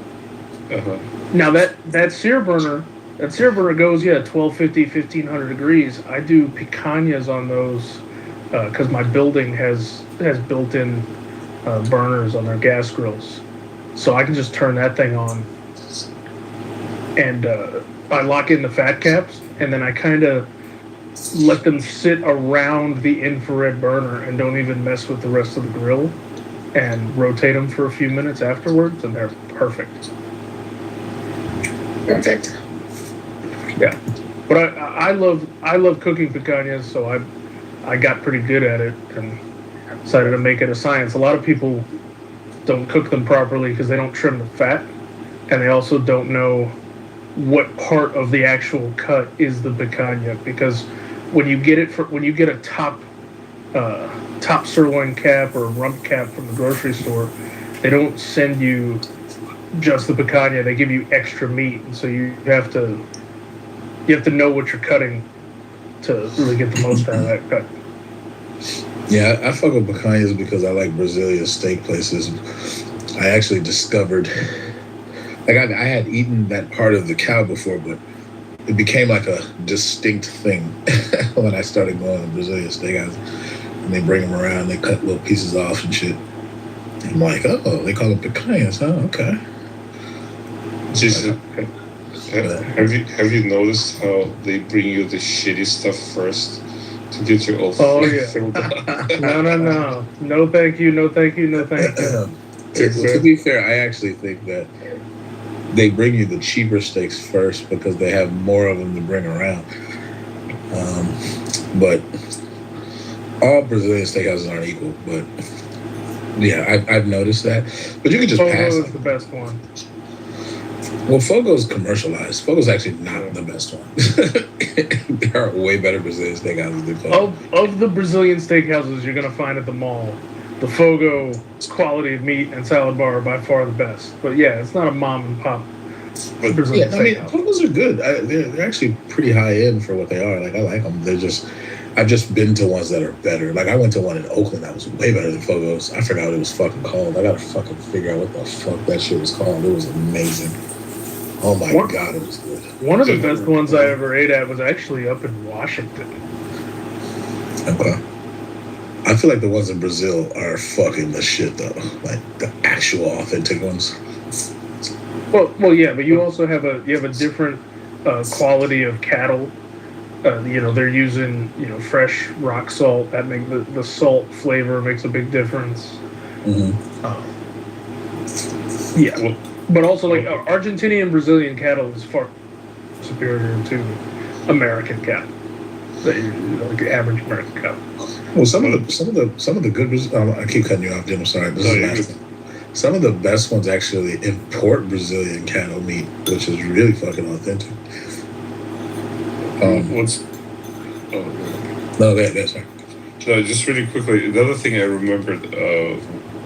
Uh-huh. Now that sear burner goes 1250, 1500 degrees. I do picanhas on those because my building has built-in burners on their gas grills, so I can just turn that thing on, and I lock in the fat caps, and then I kind of let them sit around the infrared burner and don't even mess with the rest of the grill, and rotate them for a few minutes afterwards, and they're perfect. Perfect. Yeah, but I love cooking picanhas, so I got pretty good at it and decided to make it a science. A lot of people don't cook them properly because they don't trim the fat, and they also don't know what part of the actual cut is the picanha. Because when you get a top sirloin cap or rump cap from the grocery store, they don't send you just the picanha. They give you extra meat, and so you have to know what you're cutting to really get the most out of that cut. Yeah, I fuck with picanhas because I like Brazilian steak places. I actually discovered, like I had eaten that part of the cow before, but it became like a distinct thing when I started going to Brazilian steakhouse. And they bring them around, they cut little pieces off and shit. I'm like, oh, they call them picanhas, huh? Okay. Just, Have you noticed how they bring you the shitty stuff first to get you all Oh yeah. filled up? No. No thank you, no thank you, no thank you. To be fair, I actually think that they bring you the cheaper steaks first because they have more of them to bring around. But all Brazilian steakhouses aren't equal. But yeah, I've noticed that. But you can just pass. Fogo is the best one. Well, Fogo's commercialized. Fogo's actually not the best one. There are way better Brazilian steakhouses than Fogo. Of the Brazilian steakhouses you're gonna find at the mall, the Fogo quality of meat and salad bar are by far the best. But yeah, it's not a mom and pop But Brazilian Yeah, I mean, steakhouse. Fogos are good. They're actually pretty high end for what they are. Like, I like them. I've just been to ones that are better. Like, I went to one in Oakland that was way better than Fogos. I forgot what it was fucking called. I gotta fucking figure out what the fuck that shit was called. It was amazing. Oh my God, it was good. One of the best ones I ever ate at was actually up in Washington. Okay. I feel like the ones in Brazil are fucking the shit though. Like the actual authentic ones. Well, yeah, but you also have a different quality of cattle. They're using fresh rock salt. That makes the salt flavor makes a big difference. Yeah, Well, but also like Argentinian Brazilian cattle is far superior to American cattle. Like the average American cattle. Well, some of the good. I keep cutting you off, Jim. I'm sorry. This is the last thing. Some of the best ones actually import Brazilian cattle meat, which is really fucking authentic. what's No, that's right. No, just really quickly. Another thing I remembered,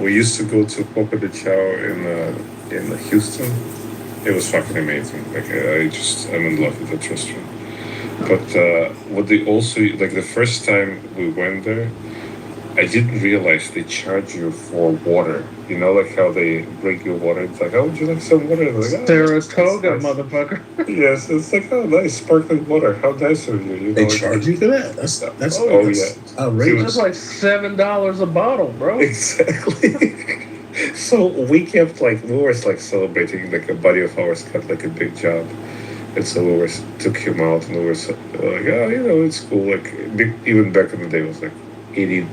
we used to go to Copa de Chao in Houston. It was fucking amazing. Like I'm in love with that restaurant. But what they also like the first time we went there, I didn't realize they charge you for water. You know, like how they bring you water. It's like, oh, would you like some water? Like, oh, Saratoga, nice. motherfucker. Yes, it's like, oh, nice sparkling water. How nice of you. They like, charge you for that? That's yeah. outrageous. That's like $7 a bottle, bro. Exactly. So we kept we were celebrating like a buddy of ours got like a big job, and so we took him out and we were like, oh, it's cool. Like even back in the day, it was like $80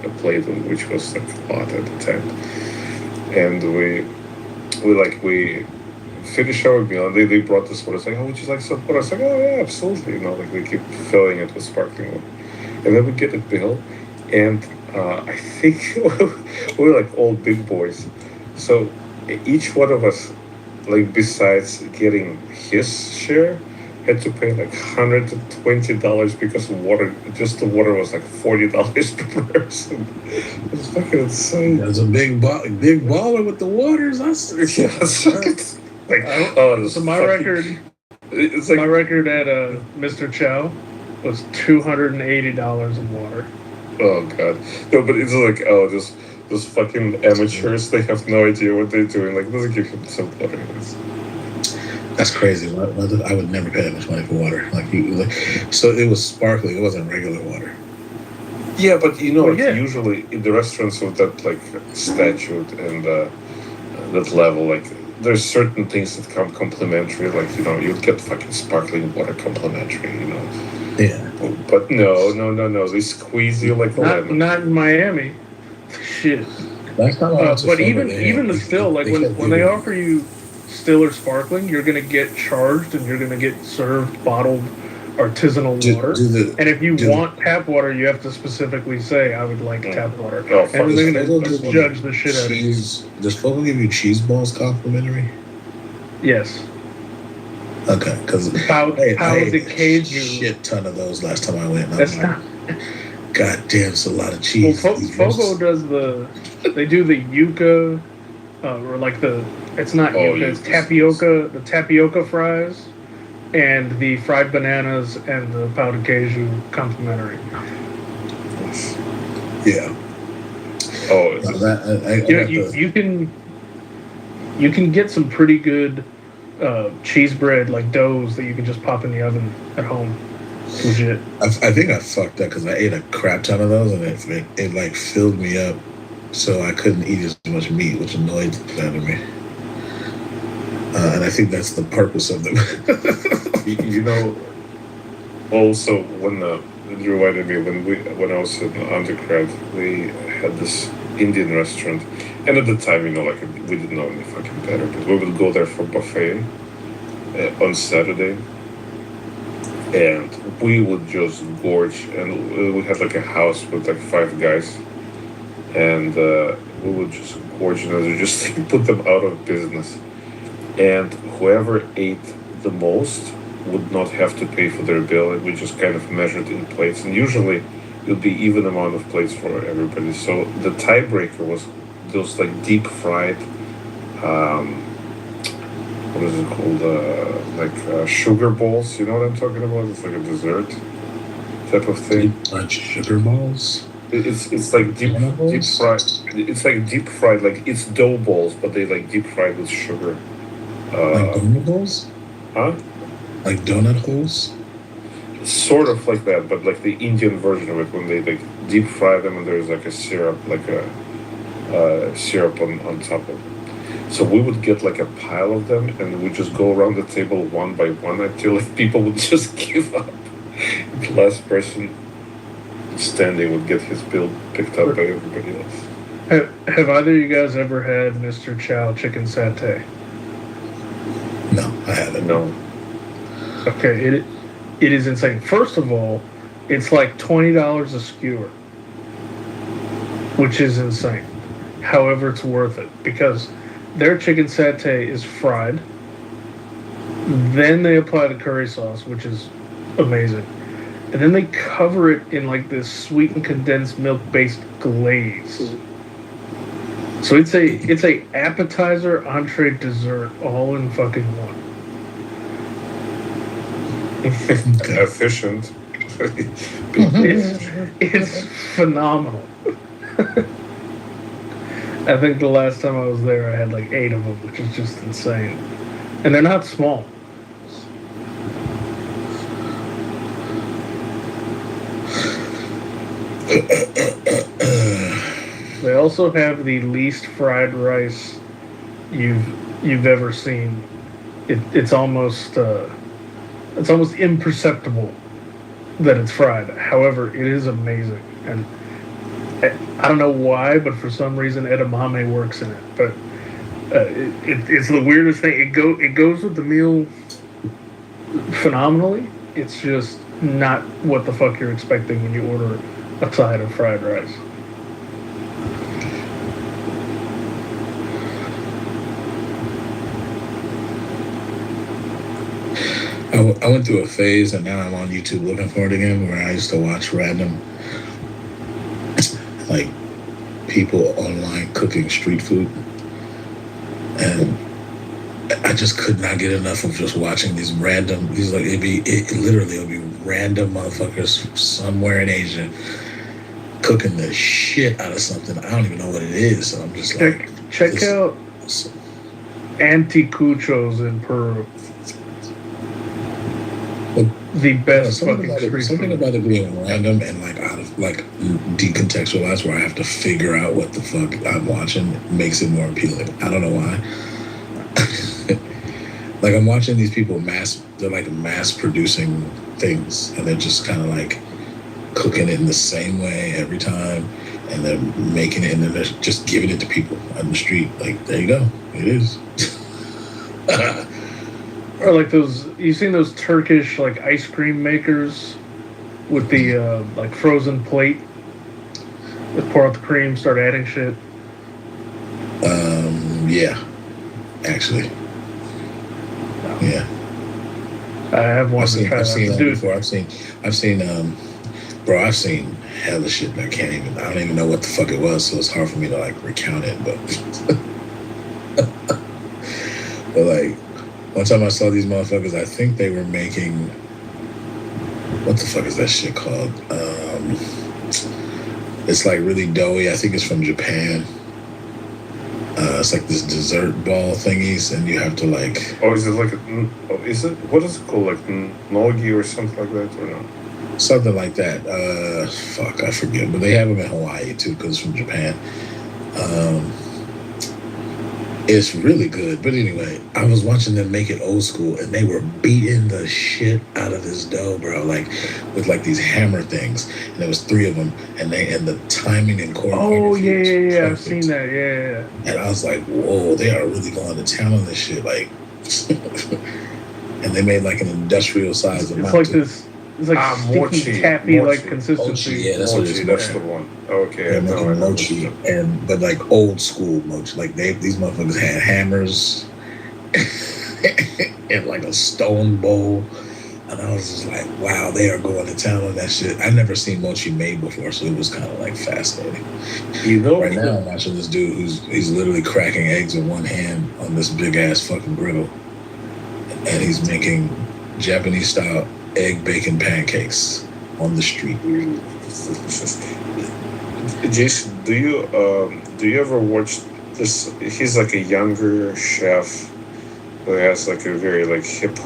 a plate, which was like a lot at the time. And we finished our meal and they brought this water. It's like, oh, would you like some water? I was like, oh yeah, absolutely. Like we keep filling it with sparkling water, and then we get a bill, and I think we were like all big boys, so each one of us, like besides getting his share, had to pay like $120 because the water was like $40 per person. It was fucking insane. There's a big baller with the waters. Yes. So my record at Mr. Chow was $280 in water. Oh god. No, but it's like those fucking amateurs, they have no idea what they're doing. Like, doesn't give him some water. That's crazy. I would never pay that much money for water. So it was sparkling. It wasn't regular water. Yeah, but usually in the restaurants with that like statute and that level, like there's certain things that come complimentary. Like you'd get fucking sparkling water complimentary. Yeah. But no. They squeeze you like a lemon. Not in Miami. Shit. That's not but even the still, like when they offer you still or sparkling, you're gonna get charged and you're gonna get served bottled artisanal water. And if you want tap water, you have to specifically say, I would like tap water. Oh, and they're gonna judge the shit out of you. Does Fogo give you cheese balls complimentary? Yes. Okay, because Pound the cage shit ton of those last time I went. That's not. God damn, it's a lot of cheese. Well, Fogo does they do the yuca, or like it's not yuca, it's tapioca, the tapioca fries, and the fried bananas and the powdered cajou complimentary. Yeah. Oh, you can get some pretty good cheese bread, like doughs that you can just pop in the oven at home. Legit. I think I fucked up because I ate a crap ton of those and it like filled me up, so I couldn't eat as much meat, which annoyed the out of me. And I think that's the purpose of them. You know, also it reminded me when I was in undergrad, we had this Indian restaurant, and at the time, like we didn't know any fucking better, but we would go there for buffet on Saturday, and we would just gorge, and we had like a house with like 5 guys, and we would just gorge and just put them out of business, and whoever ate the most would not have to pay for their bill, and we just kind of measured in plates, and usually it would be even amount of plates for everybody. So the tiebreaker was those like deep fried, what is it called, sugar balls. You know what I'm talking about? It's like a dessert type of thing. Deep sugar balls. It's like deep fried. It's like deep fried, like it's dough balls, but they like deep fried with sugar. Like donut balls? Huh? Like donut holes? Sort of like that, but like the Indian version of it, when they like deep fry them and there's like a syrup, like a syrup on top of it. So we would get like a pile of them, and we just go around the table one by one until like people would just give up. The last person standing would get his bill picked up by everybody else. Have either of you guys ever had Mr. Chow chicken satay? No, I haven't. No. Okay, it is insane. First of all, it's like $20 a skewer, which is insane. However, it's worth it because their chicken satay is fried. Then they apply the curry sauce, which is amazing. And then they cover it in like this sweetened condensed milk based glaze. So it's a appetizer, entree, dessert, all in fucking one. Efficient. It's phenomenal. I think the last time I was there, I had like 8 of them, which is just insane. And they're not small. They also have the least fried rice you've ever seen. It's almost imperceptible that it's fried. However, it is amazing, and I don't know why, but for some reason edamame works in it. But it's the weirdest thing. It goes with the meal phenomenally. It's just not what the fuck you're expecting when you order a side of fried rice. I went through a phase, and now I'm on YouTube looking for it again, where I used to watch random, like, people online cooking street food, and I just could not get enough of just watching these random. It literally would be random motherfuckers somewhere in Asia cooking the shit out of something. I don't even know what it is, so I'm just like, check out Anticuchos in Peru. The best fucking street food. Something about it being random and like out of like decontextualized, where I have to figure out what the fuck I'm watching, makes it more appealing. I don't know why. Like, I'm watching these people they're like mass producing things, and they're just kind of like cooking it in the same way every time, and they're making it, and then they're just giving it to people on the street. Like, there you go, it is. Or like you've seen those Turkish like ice cream makers with the like frozen plate. Just pour out the cream, start adding shit. Yeah, actually, yeah. I have one. I've seen that before. I've seen I've seen hella shit that I don't even know what the fuck it was, so it's hard for me to like recount it, but but like, one time I saw these motherfuckers, I think they were making, what the fuck is that shit called? It's like really doughy. I think it's from Japan. It's like this dessert ball thingies, and you have to like. Oh, is it like what is it called? Like nogi or something like that, or no? Something like that. Fuck, I forget. But they have them in Hawaii too, because it's from Japan. It's really good. But anyway, I was watching them make it old school, and they were beating the shit out of this dough, bro. Like with like these hammer things, and there was three of them, and the timing and Oh choreography yeah, was yeah, yeah. I've perfect. seen that. Yeah, yeah. And I was like, whoa, they are really going to town on this shit. Like, and they made like an industrial size It's amount. like this. It's like mochi, sticky, tappy, like mochi. consistency. Mochi, yeah, that's what it Mochi, is. that's Mochi. the one. Okay, They're no, I making know. mochi, but like old school mochi. Like these motherfuckers had hammers and like a stone bowl. And I was just like, wow, they are going to town on that shit. I've never seen mochi made before, so it was kind of like fascinating. You know, Right now, I'm watching this dude he's literally cracking eggs with one hand on this big ass fucking griddle, and he's making Japanese style egg bacon pancakes on the street. Jason, do you ever watch this? He's like a younger chef who has like a very like hip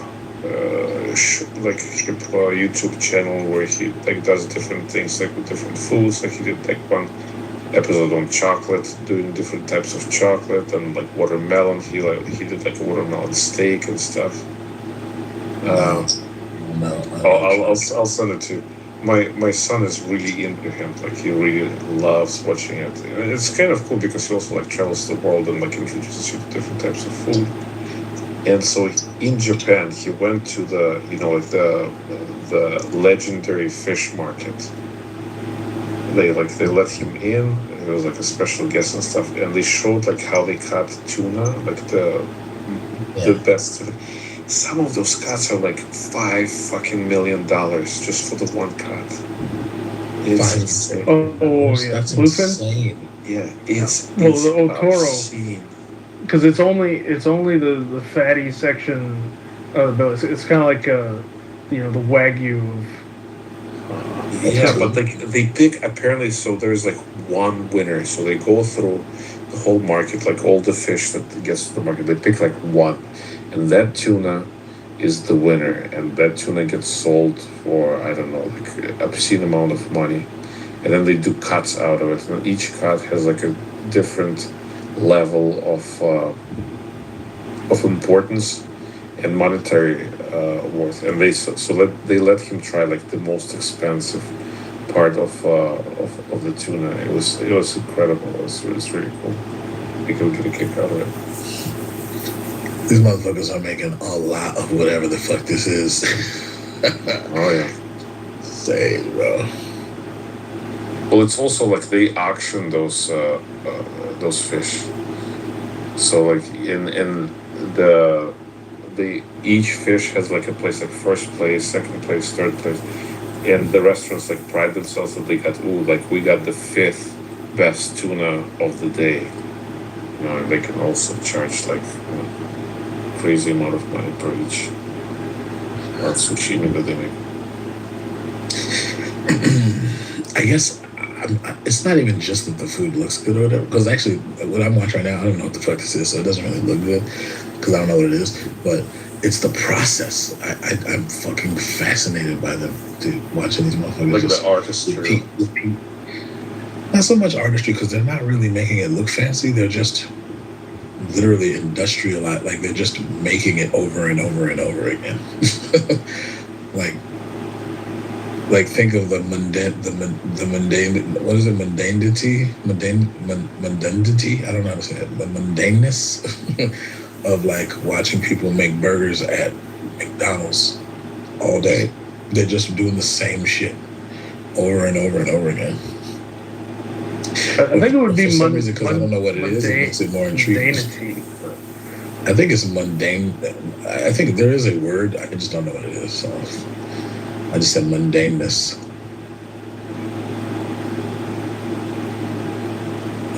YouTube channel where he like does different things like with different foods. Like he did like one episode on chocolate, doing different types of chocolate and like watermelon. He did like a watermelon steak and stuff. No, I'll send it to you. My son is really into him. Like he really loves watching it. And it's kind of cool because he also like travels the world and like introduces you to different types of food. And so in Japan, he went to the the legendary fish market. They let him in. It was like a special guest and stuff, and they showed like how they cut tuna, like the best. Some of those cuts are like $5 million just for the one cut. It's insane. Oh yeah, That's bluefin. insane. Yeah, it's Well, it's the Otoro. obscene. Because it's only the fatty section of the belly. It's kind of like the wagyu of. Yeah, but they pick apparently. So there's like one winner. So they go through the whole market, like all the fish that gets to the market. They pick like one, and that tuna is the winner, and that tuna gets sold for I don't know, like an obscene amount of money, and then they do cuts out of it, and each cut has like a different level of importance and monetary worth, and they let him try like the most expensive part of the tuna. It was incredible. It was really cool. You could get a kick out of it. These motherfuckers are making a lot of whatever the fuck this is. Oh yeah. Say, bro. Well, it's also like they auction those fish. So like in the each fish has like a place, like first place, second place, third place, and the restaurants like pride themselves that they got we got the 5th best tuna of the day. You know, and they can also charge like crazy amount of money per each sushi that they make. I guess it's not even just that the food looks good or whatever. Because actually, what I'm watching right now, I don't know what the fuck this is, so it doesn't really look good because I don't know what it is. But it's the process. I'm fucking fascinated by them, dude. Watching these motherfuckers Like just the artistry. repeat. Not so much artistry because they're not really making it look fancy. They're just literally industrialized. Like they're just making it over and over and over again. Like think of the mundane, what is it, mundanity? Mundanity? I don't know how to say it. The mundaneness of like watching people make burgers at McDonald's all day. They're just doing the same shit over and over and over again. I think it would be for some reason, because I don't know what it is. It makes it more intriguing. Mundanity. I think it's mundane. I think there is a word. I just don't know what it is. So I just said mundaneness.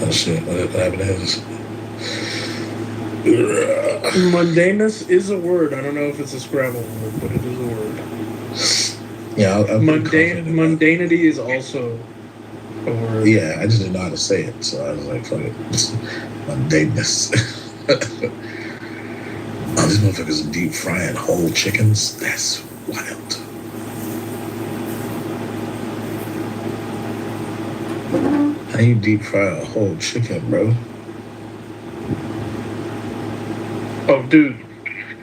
Oh shit! What happened to his? Mundaneness is a word. I don't know if it's a Scrabble word, but it is a word. Yeah, I'm pretty confident about it. Mundanity is also a word. Yeah, I just didn't know how to say it, so I was like, fuck it. Mundaneness. Oh, these motherfuckers are deep frying whole chickens. That's wild. How you deep fry a whole chicken, bro? Oh, dude,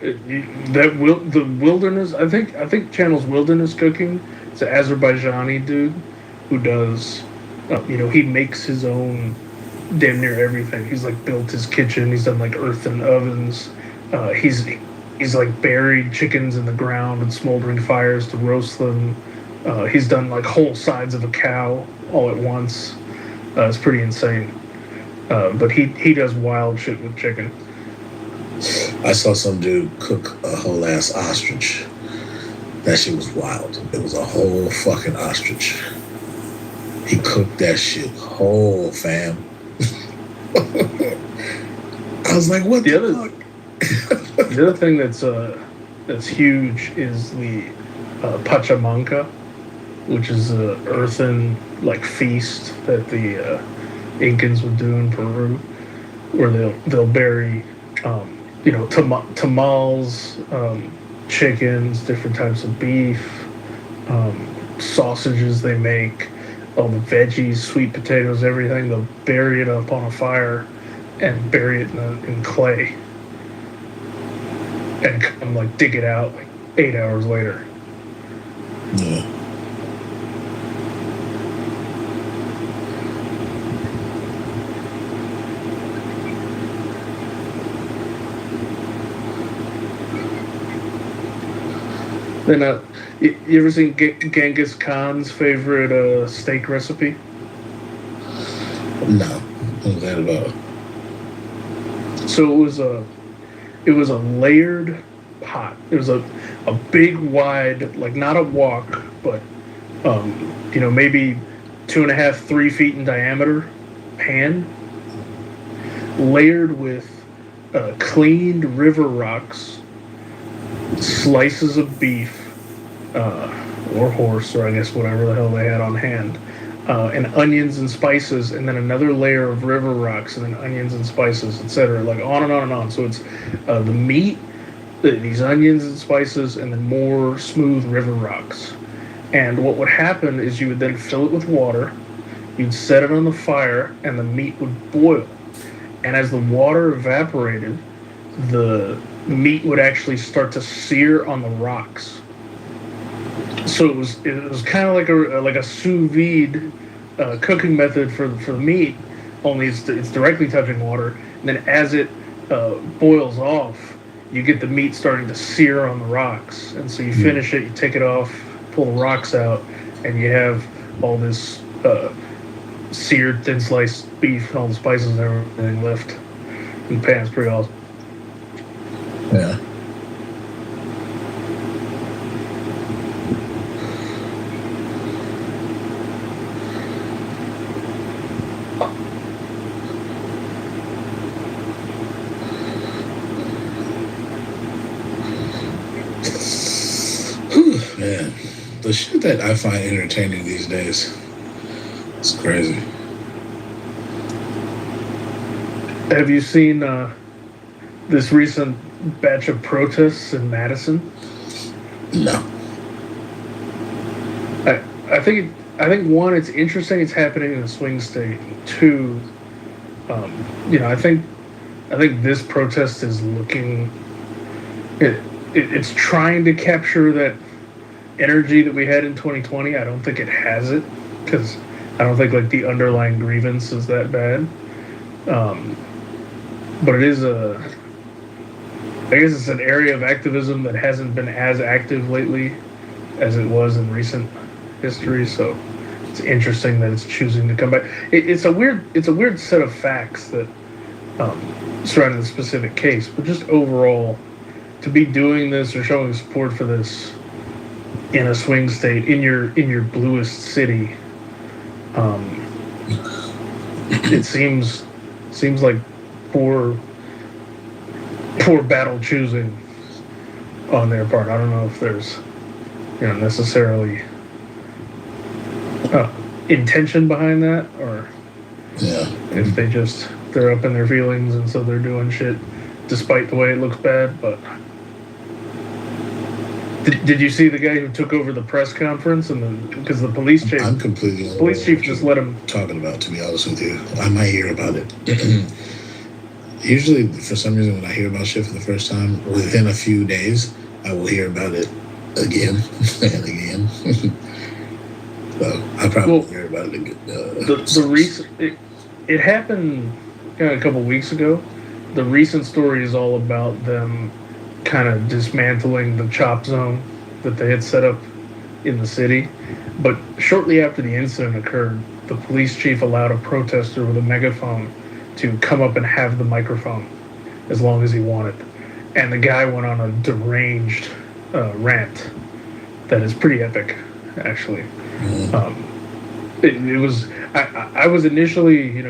the wilderness. I think Channel's Wilderness Cooking. It's an Azerbaijani dude who does. He makes his own damn near everything. He's like built his kitchen. He's done like earthen ovens. He's like buried chickens in the ground and smoldering fires to roast them. He's done like whole sides of a cow all at once. It's pretty insane. But he does wild shit with chicken. I saw some dude cook a whole ass ostrich. That shit was wild. It was a whole fucking ostrich. He cooked that shit whole, fam. I was like, what the fuck? The other thing that's huge is the pachamanca, which is a earthen like feast that the Incans would do in Peru, where they'll bury tamales, chickens, different types of beef, sausages they make, all the veggies, sweet potatoes, everything. They'll bury it up on a fire and bury it in clay and come like dig it out like 8 hours later. Yeah. Then, you ever seen Genghis Khan's favorite steak recipe? No. What was that about? So it was a layered pot. It was a big, wide, like not a wok, but maybe 2.5, 3 feet in diameter pan, layered with cleaned river rocks, slices of beef, or horse, or I guess whatever the hell they had on hand, and onions and spices, and then another layer of river rocks, and then onions and spices, etc. Like on and on and on. So it's the meat, these onions and spices, and then more smooth river rocks. And what would happen is you would then fill it with water, you'd set it on the fire, and the meat would boil. And as the water evaporated, the meat would actually start to sear on the rocks. So it was kind of like a sous vide cooking method for the meat, only it's directly touching water. And then as it boils off, you get the meat starting to sear on the rocks. And so you finish it, you take it off, pull the rocks out, and you have all this seared thin sliced beef and all the spices and everything left in the pan. It's pretty awesome. Yeah. Man, the shit that I find entertaining these days, it's crazy. Have you seen this recent batch of protests in Madison? No. I think one, it's interesting it's happening in a swing state. Two, I think this protest is looking it's trying to capture that energy that we had in 2020. I don't think it has it, because I don't think like the underlying grievance is that bad. But it is I guess it's an area of activism that hasn't been as active lately as it was in recent history. So it's interesting that it's choosing to come back. It's a weird set of facts that surrounding the specific case, but just overall, to be doing this or showing support for this in a swing state in your bluest city, it seems like poor battle choosing on their part. I don't know if there's necessarily intention behind that, or if they're up in their feelings and so they're doing shit despite the way it looks bad. But did you see the guy who took over the press conference because the police chief? I'm completely. Police chief just let him talking about. To be honest with you, I might hear about it. Usually, for some reason, when I hear about shit for the first time, within a few days, I will hear about it again and again. So I probably Well, hear about it again. the recent it happened a couple weeks ago. The recent story is all about them kind of dismantling the chop zone that they had set up in the city. But shortly after the incident occurred, the police chief allowed a protester with a megaphone to come up and have the microphone as long as he wanted. And the guy went on a deranged rant that is pretty epic, actually. It was. I was initially,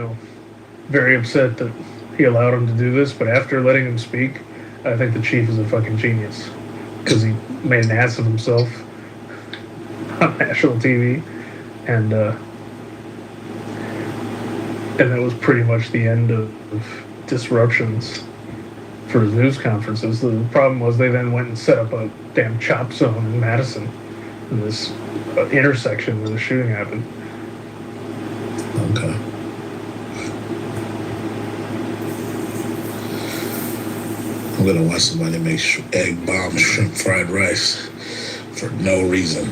very upset that he allowed him to do this, but after letting him speak, I think the chief is a fucking genius because he made an ass of himself on national TV, and that was pretty much the end of disruptions for his news conferences. The problem was they then went and set up a damn chop zone in Madison, in this intersection where the shooting happened. Okay. I'm gonna watch somebody make egg bomb shrimp fried rice for no reason.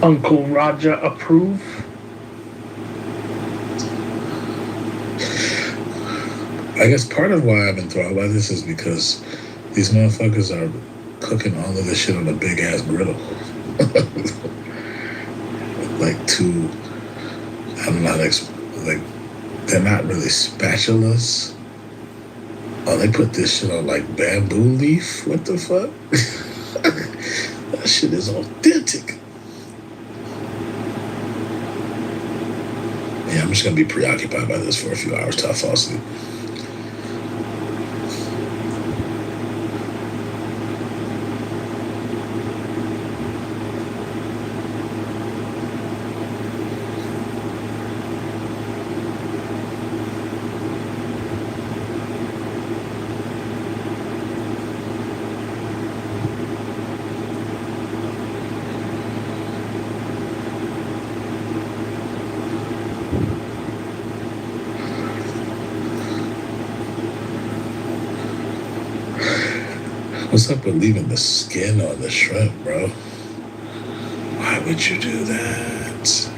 Uncle Raja approve? I guess part of why I've been thrown by this is because these motherfuckers are cooking all of this shit on a big ass griddle. Like two, I don't know how to like, they're not really spatulas. Oh, they put this shit on like bamboo leaf? What the fuck? That shit is authentic. Yeah, I'm just gonna be preoccupied by this for a few hours till I fall asleep. What's up with leaving the skin on the shrimp, bro? Why would you do that?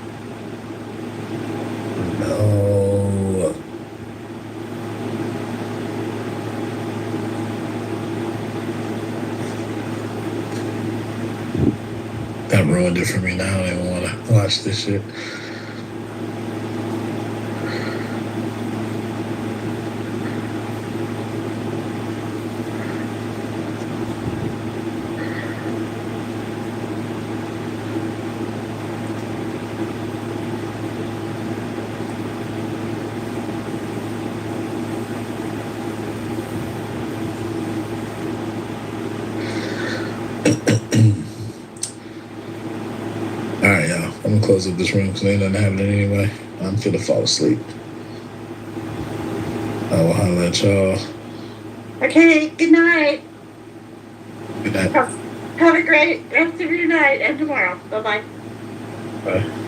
No. That ruined it for me now. I don't even want to watch this shit. Alright, y'all. I'm gonna close up this room because ain't nothing happening anyway. I'm finna fall asleep. I will holler at y'all. Okay, good night. Good night. Have a great rest of your night and tomorrow. Bye-bye. Bye.